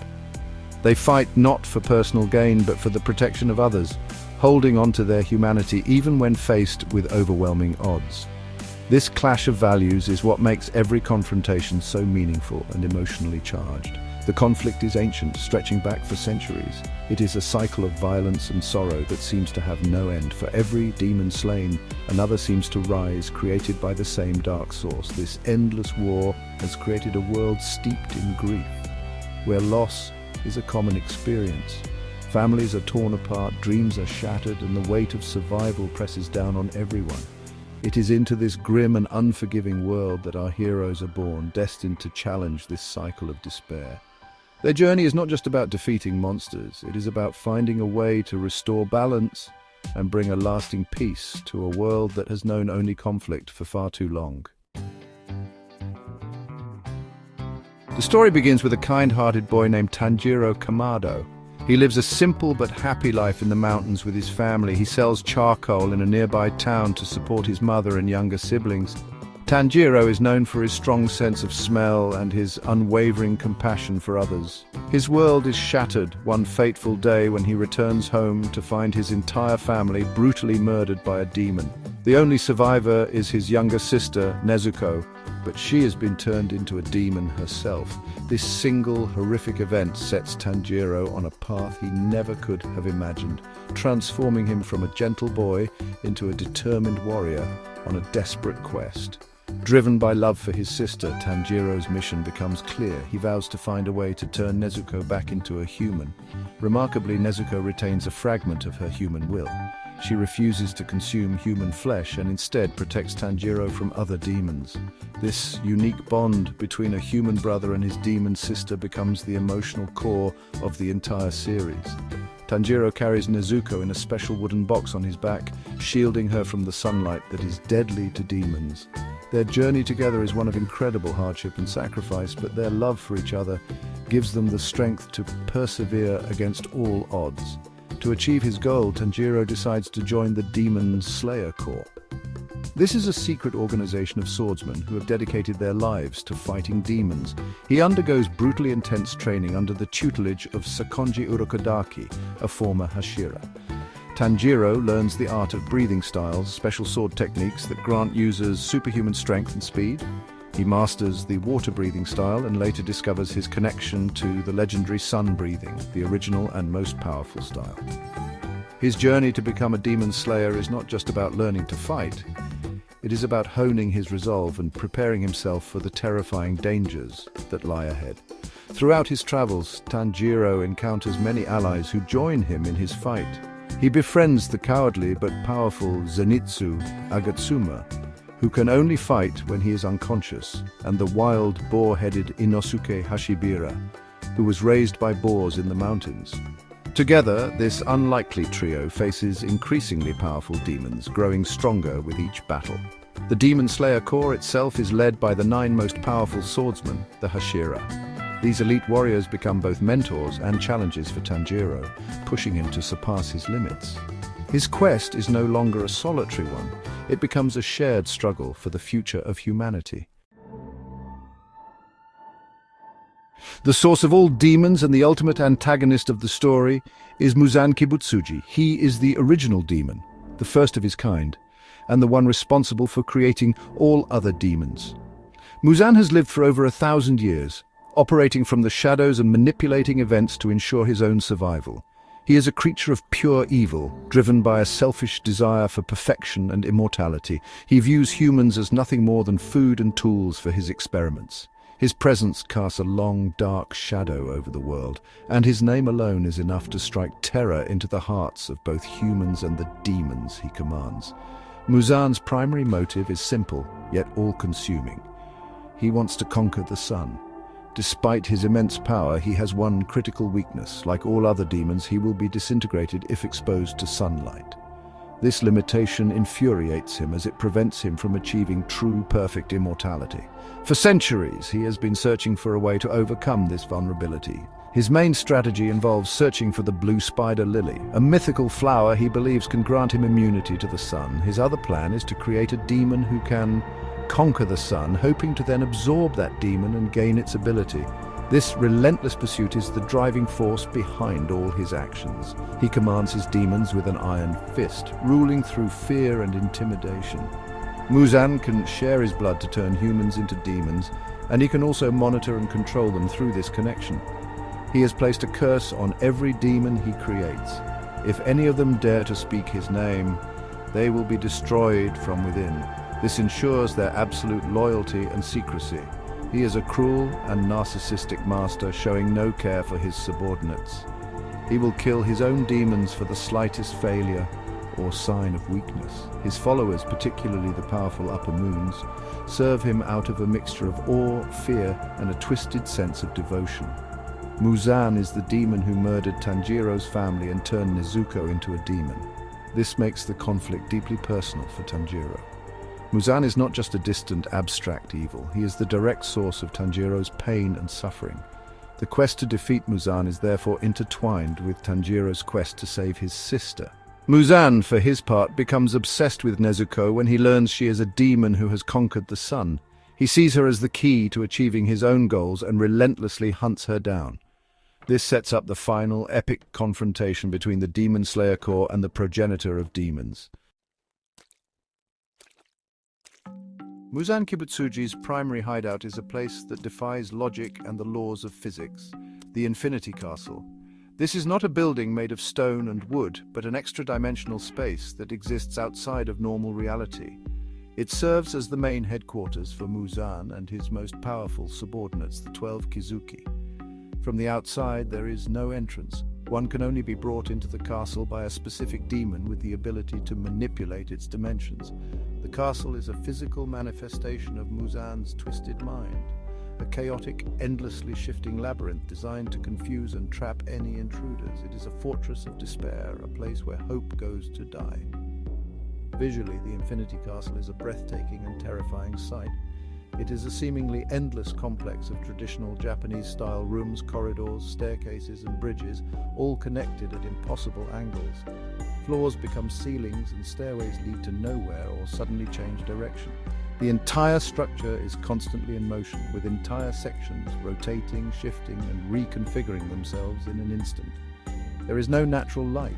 They fight not for personal gain, but for the protection of others, holding on to their humanity even when faced with overwhelming odds. This clash of values is what makes every confrontation so meaningful and emotionally charged. The conflict is ancient, stretching back for centuries. It is a cycle of violence and sorrow that seems to have no end. For every demon slain, another seems to rise, created by the same dark source. This endless war has created a world steeped in grief, where loss is a common experience. Families are torn apart, dreams are shattered, and the weight of survival presses down on everyone. It is into this grim and unforgiving world that our heroes are born, destined to challenge this cycle of despair. Their journey is not just about defeating monsters, it is about finding a way to restore balance and bring a lasting peace to a world that has known only conflict for far too long. The story begins with a kind-hearted boy named Tanjiro Kamado. He lives a simple but happy life in the mountains with his family. He sells charcoal in a nearby town to support his mother and younger siblings. Tanjiro is known for his strong sense of smell and his unwavering compassion for others. His world is shattered one fateful day when he returns home to find his entire family brutally murdered by a demon. The only survivor is his younger sister, Nezuko, but she has been turned into a demon herself. This single horrific event sets Tanjiro on a path he never could have imagined, transforming him from a gentle boy into a determined warrior on a desperate quest. Driven by love for his sister, Tanjiro's mission becomes clear. He vows to find a way to turn Nezuko back into a human. Remarkably, Nezuko retains a fragment of her human will. She refuses to consume human flesh and instead protects Tanjiro from other demons. This unique bond between a human brother and his demon sister becomes the emotional core of the entire series. Tanjiro carries Nezuko in a special wooden box on his back, shielding her from the sunlight that is deadly to demons. Their journey together is one of incredible hardship and sacrifice, but their love for each other gives them the strength to persevere against all odds. To achieve his goal, Tanjiro decides to join the Demon Slayer Corps. This is a secret organization of swordsmen who have dedicated their lives to fighting demons. He undergoes brutally intense training under the tutelage of Sakonji Urokodaki, a former Hashira. Tanjiro learns the art of breathing styles, special sword techniques that grant users superhuman strength and speed. He masters the water-breathing style and later discovers his connection to the legendary sun-breathing, the original and most powerful style. His journey to become a demon slayer is not just about learning to fight. It is about honing his resolve and preparing himself for the terrifying dangers that lie ahead. Throughout his travels, Tanjiro encounters many allies who join him in his fight. He befriends the cowardly but powerful Zenitsu Agatsuma, who can only fight when he is unconscious, and the wild boar-headed Inosuke Hashibira, who was raised by boars in the mountains. Together, this unlikely trio faces increasingly powerful demons, growing stronger with each battle. The Demon Slayer Corps itself is led by the 9 most powerful swordsmen, the Hashira. These elite warriors become both mentors and challenges for Tanjiro, pushing him to surpass his limits. His quest is no longer a solitary one. It becomes a shared struggle for the future of humanity. The source of all demons and the ultimate antagonist of the story is Muzan Kibutsuji. He is the original demon, the first of his kind, and the one responsible for creating all other demons. Muzan has lived for over 1,000 years, operating from the shadows and manipulating events to ensure his own survival. He is a creature of pure evil, driven by a selfish desire for perfection and immortality. He views humans as nothing more than food and tools for his experiments. His presence casts a long, dark shadow over the world, and his name alone is enough to strike terror into the hearts of both humans and the demons he commands. Muzan's primary motive is simple, yet all-consuming. He wants to conquer the sun. Despite his immense power, he has one critical weakness. Like all other demons, he will be disintegrated if exposed to sunlight. This limitation infuriates him as it prevents him from achieving true, perfect immortality. For centuries, he has been searching for a way to overcome this vulnerability. His main strategy involves searching for the blue spider lily, a mythical flower he believes can grant him immunity to the sun. His other plan is to create a demon who can conquer the sun, hoping to then absorb that demon and gain its ability. This relentless pursuit is the driving force behind all his actions. He commands his demons with an iron fist, ruling through fear and intimidation. Muzan can share his blood to turn humans into demons, and he can also monitor and control them through this connection. He has placed a curse on every demon he creates. If any of them dare to speak his name, they will be destroyed from within. This ensures their absolute loyalty and secrecy. He is a cruel and narcissistic master, showing no care for his subordinates. He will kill his own demons for the slightest failure or sign of weakness. His followers, particularly the powerful upper moons, serve him out of a mixture of awe, fear, and a twisted sense of devotion. Muzan is the demon who murdered Tanjiro's family and turned Nezuko into a demon. This makes the conflict deeply personal for Tanjiro. Muzan is not just a distant, abstract evil. He is the direct source of Tanjiro's pain and suffering. The quest to defeat Muzan is therefore intertwined with Tanjiro's quest to save his sister. Muzan, for his part, becomes obsessed with Nezuko when he learns she is a demon who has conquered the sun. He sees her as the key to achieving his own goals and relentlessly hunts her down. This sets up the final, epic confrontation between the Demon Slayer Corps and the progenitor of demons. Muzan Kibutsuji's primary hideout is a place that defies logic and the laws of physics, the Infinity Castle. This is not a building made of stone and wood, but an extra-dimensional space that exists outside of normal reality. It serves as the main headquarters for Muzan and his most powerful subordinates, the 12 Kizuki. From the outside, there is no entrance. One can only be brought into the castle by a specific demon with the ability to manipulate its dimensions. The castle is a physical manifestation of Muzan's twisted mind, a chaotic, endlessly shifting labyrinth designed to confuse and trap any intruders. It is a fortress of despair, a place where hope goes to die. Visually, the Infinity Castle is a breathtaking and terrifying sight. It is a seemingly endless complex of traditional Japanese-style rooms, corridors, staircases, and bridges, all connected at impossible angles. Floors become ceilings and stairways lead to nowhere or suddenly change direction. The entire structure is constantly in motion, with entire sections rotating, shifting, and reconfiguring themselves in an instant. There is no natural light,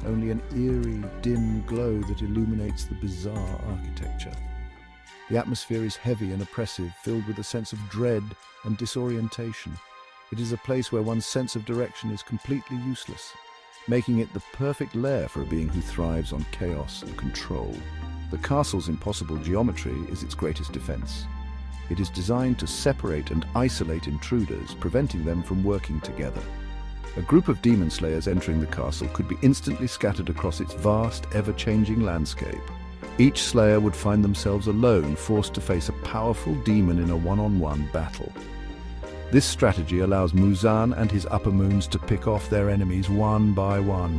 only an eerie, dim glow that illuminates the bizarre architecture. The atmosphere is heavy and oppressive, filled with a sense of dread and disorientation. It is a place where one's sense of direction is completely useless, making it the perfect lair for a being who thrives on chaos and control. The castle's impossible geometry is its greatest defense. It is designed to separate and isolate intruders, preventing them from working together. A group of demon slayers entering the castle could be instantly scattered across its vast, ever-changing landscape. Each slayer would find themselves alone, forced to face a powerful demon in a one-on-one battle. This strategy allows Muzan and his upper moons to pick off their enemies one by one,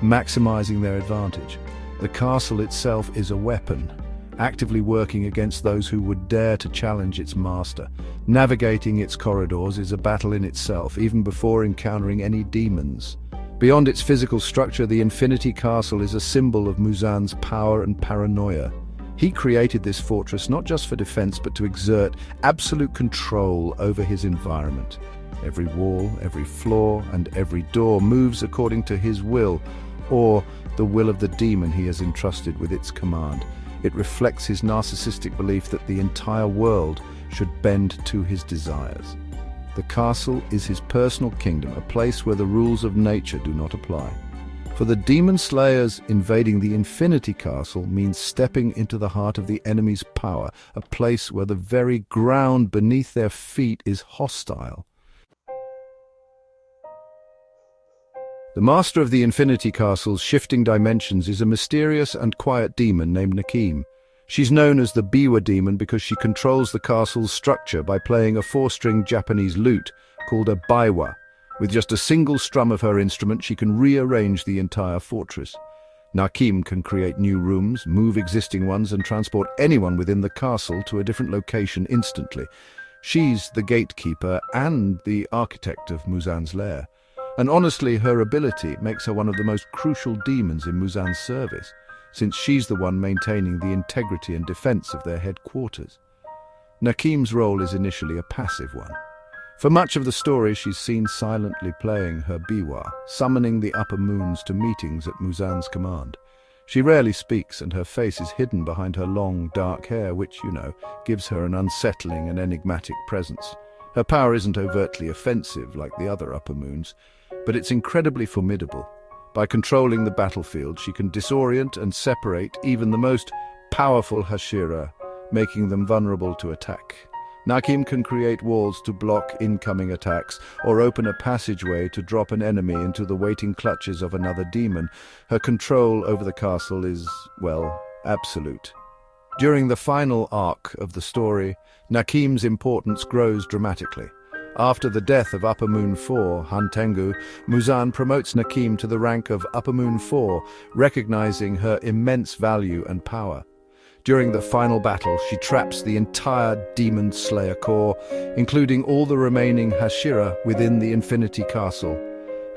maximizing their advantage. The castle itself is a weapon, actively working against those who would dare to challenge its master. Navigating its corridors is a battle in itself, even before encountering any demons. Beyond its physical structure, the Infinity Castle is a symbol of Muzan's power and paranoia. He created this fortress not just for defense, but to exert absolute control over his environment. Every wall, every floor, and every door moves according to his will, or the will of the demon he has entrusted with its command. It reflects his narcissistic belief that the entire world should bend to his desires. The castle is his personal kingdom, a place where the rules of nature do not apply. For the demon slayers, invading the Infinity Castle means stepping into the heart of the enemy's power, a place where the very ground beneath their feet is hostile. The master of the Infinity Castle's shifting dimensions is a mysterious and quiet demon named Nakim. She's known as the Biwa demon because she controls the castle's structure by playing a 4-string Japanese lute called a baiwa. With just a single strum of her instrument, she can rearrange the entire fortress. Nakim can create new rooms, move existing ones, and transport anyone within the castle to a different location instantly. She's the gatekeeper and the architect of Muzan's lair. And honestly, her ability makes her one of the most crucial demons in Muzan's service, since she's the one maintaining the integrity and defense of their headquarters. Nakim's role is initially a passive one. For much of the story, she's seen silently playing her biwa, summoning the upper moons to meetings at Muzan's command. She rarely speaks, and her face is hidden behind her long, dark hair, which, gives her an unsettling and enigmatic presence. Her power isn't overtly offensive like the other upper moons, but it's incredibly formidable. By controlling the battlefield, she can disorient and separate even the most powerful Hashira, making them vulnerable to attack. Nakim can create walls to block incoming attacks, or open a passageway to drop an enemy into the waiting clutches of another demon. Her control over the castle is, absolute. During the final arc of the story, Nakim's importance grows dramatically. After the death of Upper Moon 4, Hantengu, Muzan promotes Nakim to the rank of Upper Moon 4, recognizing her immense value and power. During the final battle, she traps the entire Demon Slayer Corps, including all the remaining Hashira within the Infinity Castle.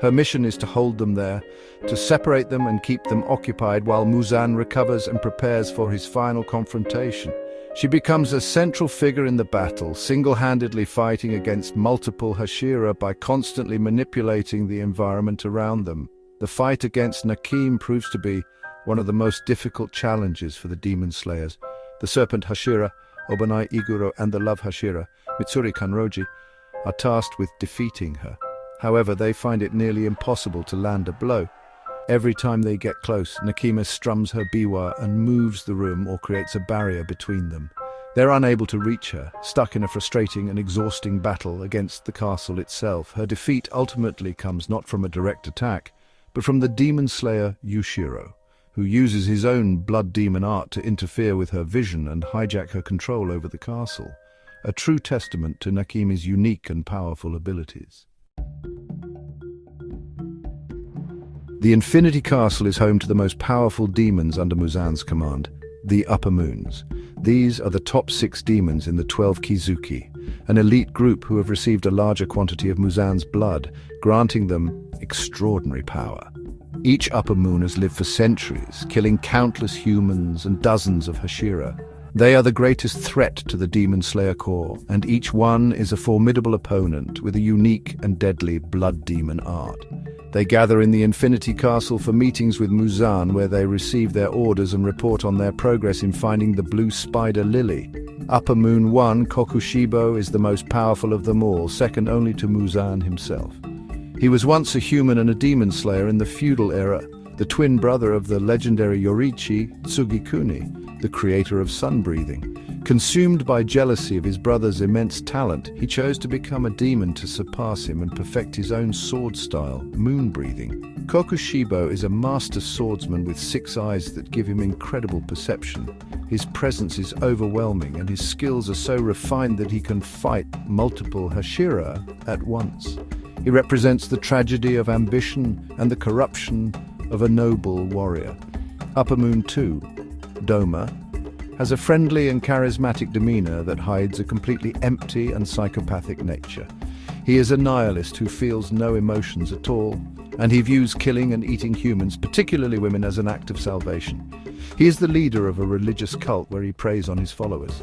Her mission is to hold them there, to separate them and keep them occupied while Muzan recovers and prepares for his final confrontation. She becomes a central figure in the battle, single-handedly fighting against multiple Hashira by constantly manipulating the environment around them. The fight against Nakim proves to be one of the most difficult challenges for the demon slayers. The serpent Hashira, Obanai Iguro, and the love Hashira, Mitsuri Kanroji, are tasked with defeating her. However, they find it nearly impossible to land a blow. Every time they get close, Nakima strums her biwa and moves the room or creates a barrier between them. They're unable to reach her, stuck in a frustrating and exhausting battle against the castle itself. Her defeat ultimately comes not from a direct attack, but from the demon slayer Yushiro, who uses his own blood demon art to interfere with her vision and hijack her control over the castle. A true testament to Nakimi's unique and powerful abilities. The Infinity Castle is home to the most powerful demons under Muzan's command, the Upper Moons. These are the top 6 demons in the 12 Kizuki, an elite group who have received a larger quantity of Muzan's blood, granting them extraordinary power. Each Upper Moon has lived for centuries, killing countless humans and dozens of Hashira. They are the greatest threat to the Demon Slayer Corps, and each one is a formidable opponent with a unique and deadly blood demon art. They gather in the Infinity Castle for meetings with Muzan, where they receive their orders and report on their progress in finding the Blue Spider Lily. Upper Moon 1, Kokushibo, is the most powerful of them all, second only to Muzan himself. He was once a human and a demon slayer in the feudal era, the twin brother of the legendary Yorichi Tsugikuni, the creator of sun-breathing. Consumed by jealousy of his brother's immense talent, he chose to become a demon to surpass him and perfect his own sword style, moon-breathing. Kokushibo is a master swordsman with 6 eyes that give him incredible perception. His presence is overwhelming and his skills are so refined that he can fight multiple Hashira at once. He represents the tragedy of ambition and the corruption of a noble warrior. Upper Moon 2, Doma, has a friendly and charismatic demeanor that hides a completely empty and psychopathic nature. He is a nihilist who feels no emotions at all, and he views killing and eating humans, particularly women, as an act of salvation. He is the leader of a religious cult where he preys on his followers.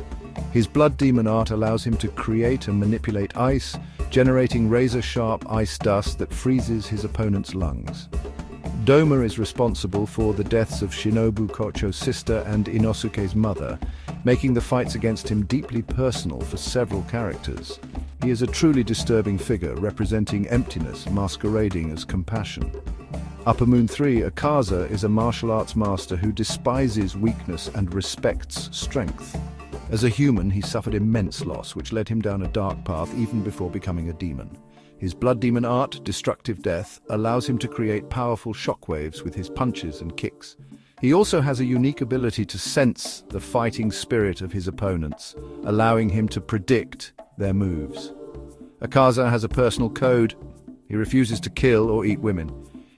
His blood demon art allows him to create and manipulate ice, generating razor-sharp ice dust that freezes his opponent's lungs. Doma is responsible for the deaths of Shinobu Kocho's sister and Inosuke's mother, making the fights against him deeply personal for several characters. He is a truly disturbing figure, representing emptiness masquerading as compassion. Upper Moon 3, Akaza, is a martial arts master who despises weakness and respects strength. As a human, he suffered immense loss, which led him down a dark path even before becoming a demon. His blood demon art, Destructive Death, allows him to create powerful shockwaves with his punches and kicks. He also has a unique ability to sense the fighting spirit of his opponents, allowing him to predict their moves. Akaza has a personal code. He refuses to kill or eat women.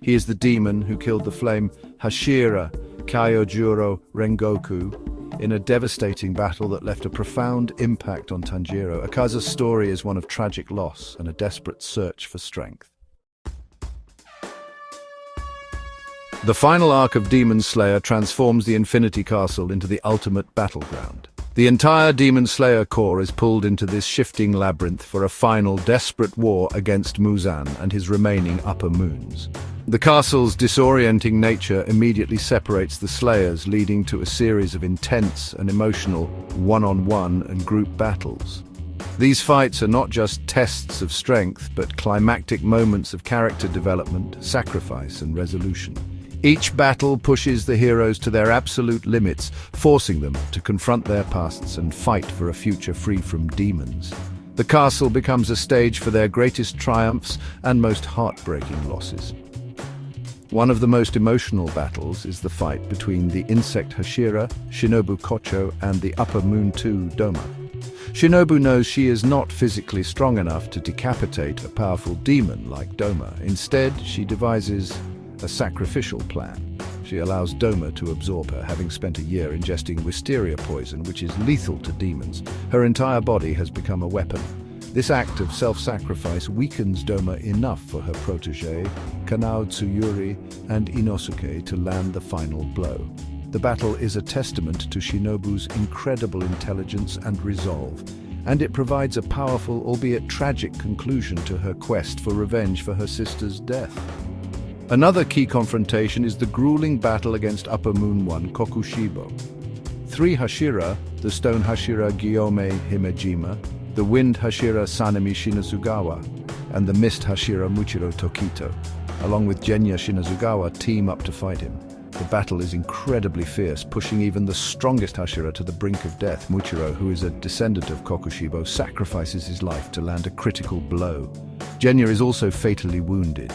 He is the demon who killed the flame Hashira Kyojuro Rengoku in a devastating battle that left a profound impact on Tanjiro. Akaza's story is one of tragic loss and a desperate search for strength. The final arc of Demon Slayer transforms the Infinity Castle into the ultimate battleground. The entire Demon Slayer Corps is pulled into this shifting labyrinth for a final desperate war against Muzan and his remaining Upper Moons. The castle's disorienting nature immediately separates the Slayers, leading to a series of intense and emotional one-on-one and group battles. These fights are not just tests of strength, but climactic moments of character development, sacrifice, and resolution. Each battle pushes the heroes to their absolute limits, forcing them to confront their pasts and fight for a future free from demons. The castle becomes a stage for their greatest triumphs and most heartbreaking losses. One of the most emotional battles is the fight between the insect Hashira, Shinobu Kocho, and the Upper Moon 2, Doma. Shinobu knows she is not physically strong enough to decapitate a powerful demon like Doma. Instead, she devises a sacrificial plan. She allows Doma to absorb her, having spent a year ingesting wisteria poison, which is lethal to demons. Her entire body has become a weapon. This act of self-sacrifice weakens Doma enough for her protégé, Kanao Tsuyuri and Inosuke, to land the final blow. The battle is a testament to Shinobu's incredible intelligence and resolve, and it provides a powerful, albeit tragic, conclusion to her quest for revenge for her sister's death. Another key confrontation is the grueling battle against Upper Moon One Kokushibo. Three Hashira, the stone Hashira Gyome Himejima, the wind Hashira Sanemi Shinazugawa, and the mist Hashira Muchiro Tokito, along with Genya Shinazugawa, team up to fight him. The battle is incredibly fierce, pushing even the strongest Hashira to the brink of death. Muchiro, who is a descendant of Kokushibo, sacrifices his life to land a critical blow. Genya is also fatally wounded.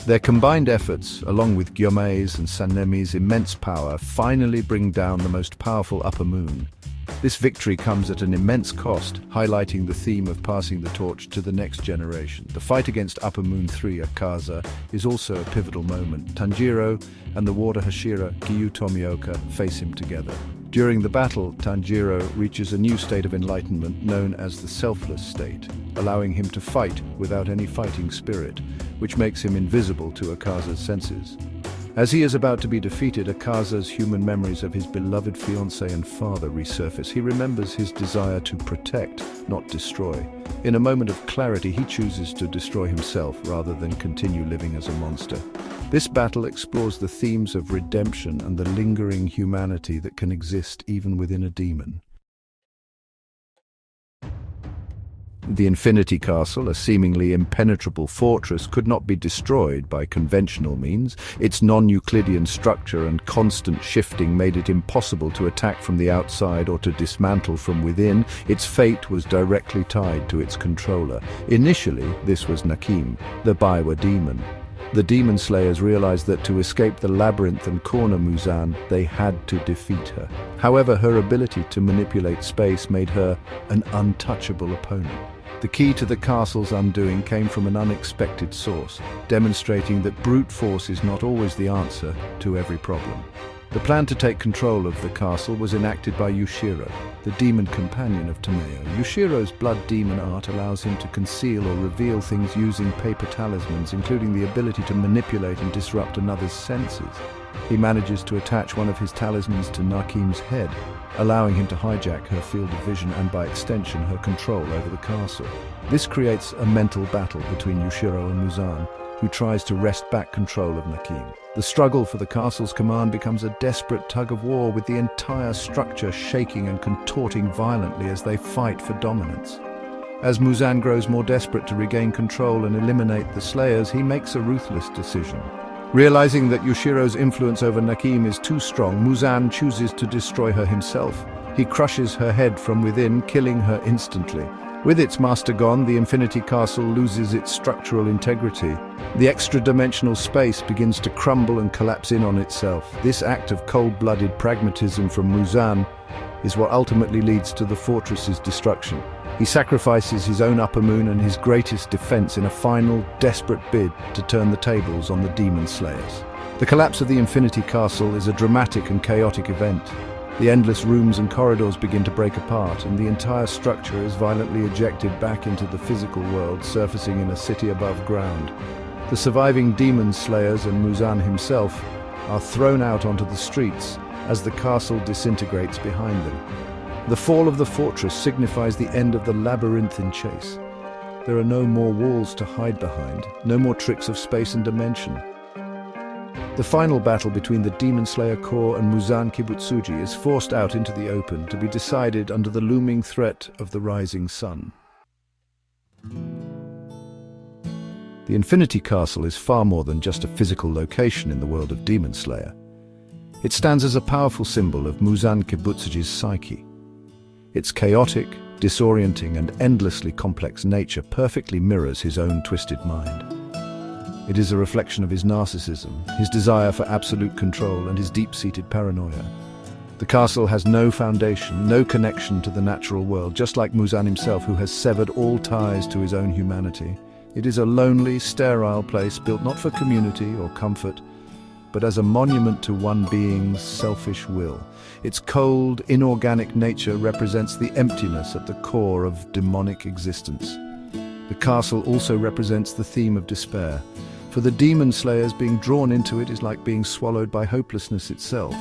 Their combined efforts, along with Gyome's and Sanemi's immense power, finally bring down the most powerful Upper Moon. This victory comes at an immense cost, highlighting the theme of passing the torch to the next generation. The fight against Upper Moon 3 at Kaza is also a pivotal moment. Tanjiro and the water Hashira, Giyu Tomioka, face him together. During the battle, Tanjiro reaches a new state of enlightenment known as the selfless state, allowing him to fight without any fighting spirit, which makes him invisible to Akaza's senses. As he is about to be defeated, Akaza's human memories of his beloved fiancé and father resurface. He remembers his desire to protect, not destroy. In a moment of clarity, he chooses to destroy himself rather than continue living as a monster. This battle explores the themes of redemption and the lingering humanity that can exist even within a demon. The Infinity Castle, a seemingly impenetrable fortress, could not be destroyed by conventional means. Its non-Euclidean structure and constant shifting made it impossible to attack from the outside or to dismantle from within. Its fate was directly tied to its controller. Initially, this was Nakim, the Biwa demon. The Demon Slayers realized that to escape the labyrinth and corner Muzan, they had to defeat her. However, her ability to manipulate space made her an untouchable opponent. The key to the castle's undoing came from an unexpected source, demonstrating that brute force is not always the answer to every problem. The plan to take control of the castle was enacted by Yushiro, the demon companion of Tomeo. Yushiro's blood demon art allows him to conceal or reveal things using paper talismans, including the ability to manipulate and disrupt another's senses. He manages to attach one of his talismans to Nakim's head, allowing him to hijack her field of vision and, by extension, her control over the castle. This creates a mental battle between Yushiro and Muzan, who tries to wrest back control of Nakim. The struggle for the castle's command becomes a desperate tug-of-war, with the entire structure shaking and contorting violently as they fight for dominance. As Muzan grows more desperate to regain control and eliminate the Slayers, he makes a ruthless decision. Realizing that Yushiro's influence over Nakim is too strong, Muzan chooses to destroy her himself. He crushes her head from within, killing her instantly. With its master gone, the Infinity Castle loses its structural integrity. The extra-dimensional space begins to crumble and collapse in on itself. This act of cold-blooded pragmatism from Muzan is what ultimately leads to the fortress's destruction. He sacrifices his own Upper Moon and his greatest defense in a final, desperate bid to turn the tables on the Demon Slayers. The collapse of the Infinity Castle is a dramatic and chaotic event. The endless rooms and corridors begin to break apart, and the entire structure is violently ejected back into the physical world, surfacing in a city above ground. The surviving Demon Slayers and Muzan himself are thrown out onto the streets as the castle disintegrates behind them. The fall of the fortress signifies the end of the labyrinthine chase. There are no more walls to hide behind, no more tricks of space and dimension. The final battle between the Demon Slayer Corps and Muzan Kibutsuji is forced out into the open to be decided under the looming threat of the rising sun. The Infinity Castle is far more than just a physical location in the world of Demon Slayer. It stands as a powerful symbol of Muzan Kibutsuji's psyche. Its chaotic, disorienting, and endlessly complex nature perfectly mirrors his own twisted mind. It is a reflection of his narcissism, his desire for absolute control, and his deep-seated paranoia. The castle has no foundation, no connection to the natural world, just like Muzan himself, who has severed all ties to his own humanity. It is a lonely, sterile place built not for community or comfort, but as a monument to one being's selfish will. Its cold, inorganic nature represents the emptiness at the core of demonic existence. The castle also represents the theme of despair. For the demon slayers, being drawn into it is like being swallowed by hopelessness itself.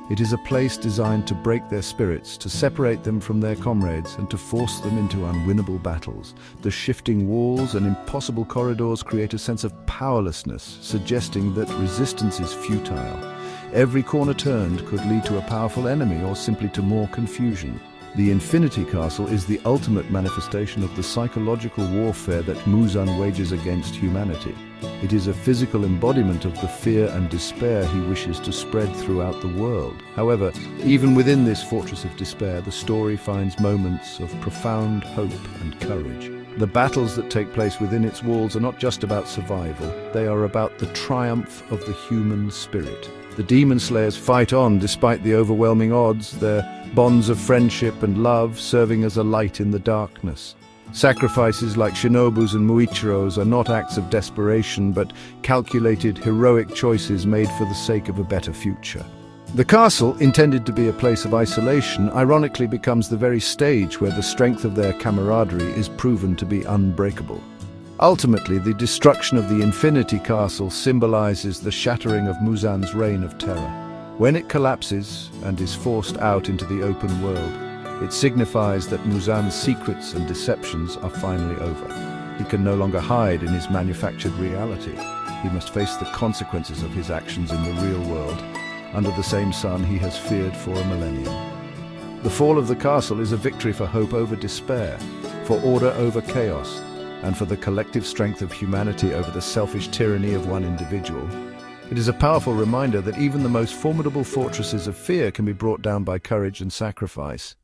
It is a place designed to break their spirits, to separate them from their comrades, and to force them into unwinnable battles. The shifting walls and impossible corridors create a sense of powerlessness, suggesting that resistance is futile. Every corner turned could lead to a powerful enemy or simply to more confusion. The Infinity Castle is the ultimate manifestation of the psychological warfare that Muzan wages against humanity. It is a physical embodiment of the fear and despair he wishes to spread throughout the world. However, even within this fortress of despair, the story finds moments of profound hope and courage. The battles that take place within its walls are not just about survival, they are about the triumph of the human spirit. The demon slayers fight on despite the overwhelming odds, their bonds of friendship and love serving as a light in the darkness. Sacrifices like Shinobu's and Muichiro's are not acts of desperation, but calculated, heroic choices made for the sake of a better future. The castle, intended to be a place of isolation, ironically becomes the very stage where the strength of their camaraderie is proven to be unbreakable. Ultimately, the destruction of the Infinity Castle symbolizes the shattering of Muzan's reign of terror. When it collapses and is forced out into the open world, it signifies that Muzan's secrets and deceptions are finally over. He can no longer hide in his manufactured reality. He must face the consequences of his actions in the real world, under the same sun he has feared for a millennium. The fall of the castle is a victory for hope over despair, for order over chaos, and for the collective strength of humanity over the selfish tyranny of one individual. It is a powerful reminder that even the most formidable fortresses of fear can be brought down by courage and sacrifice.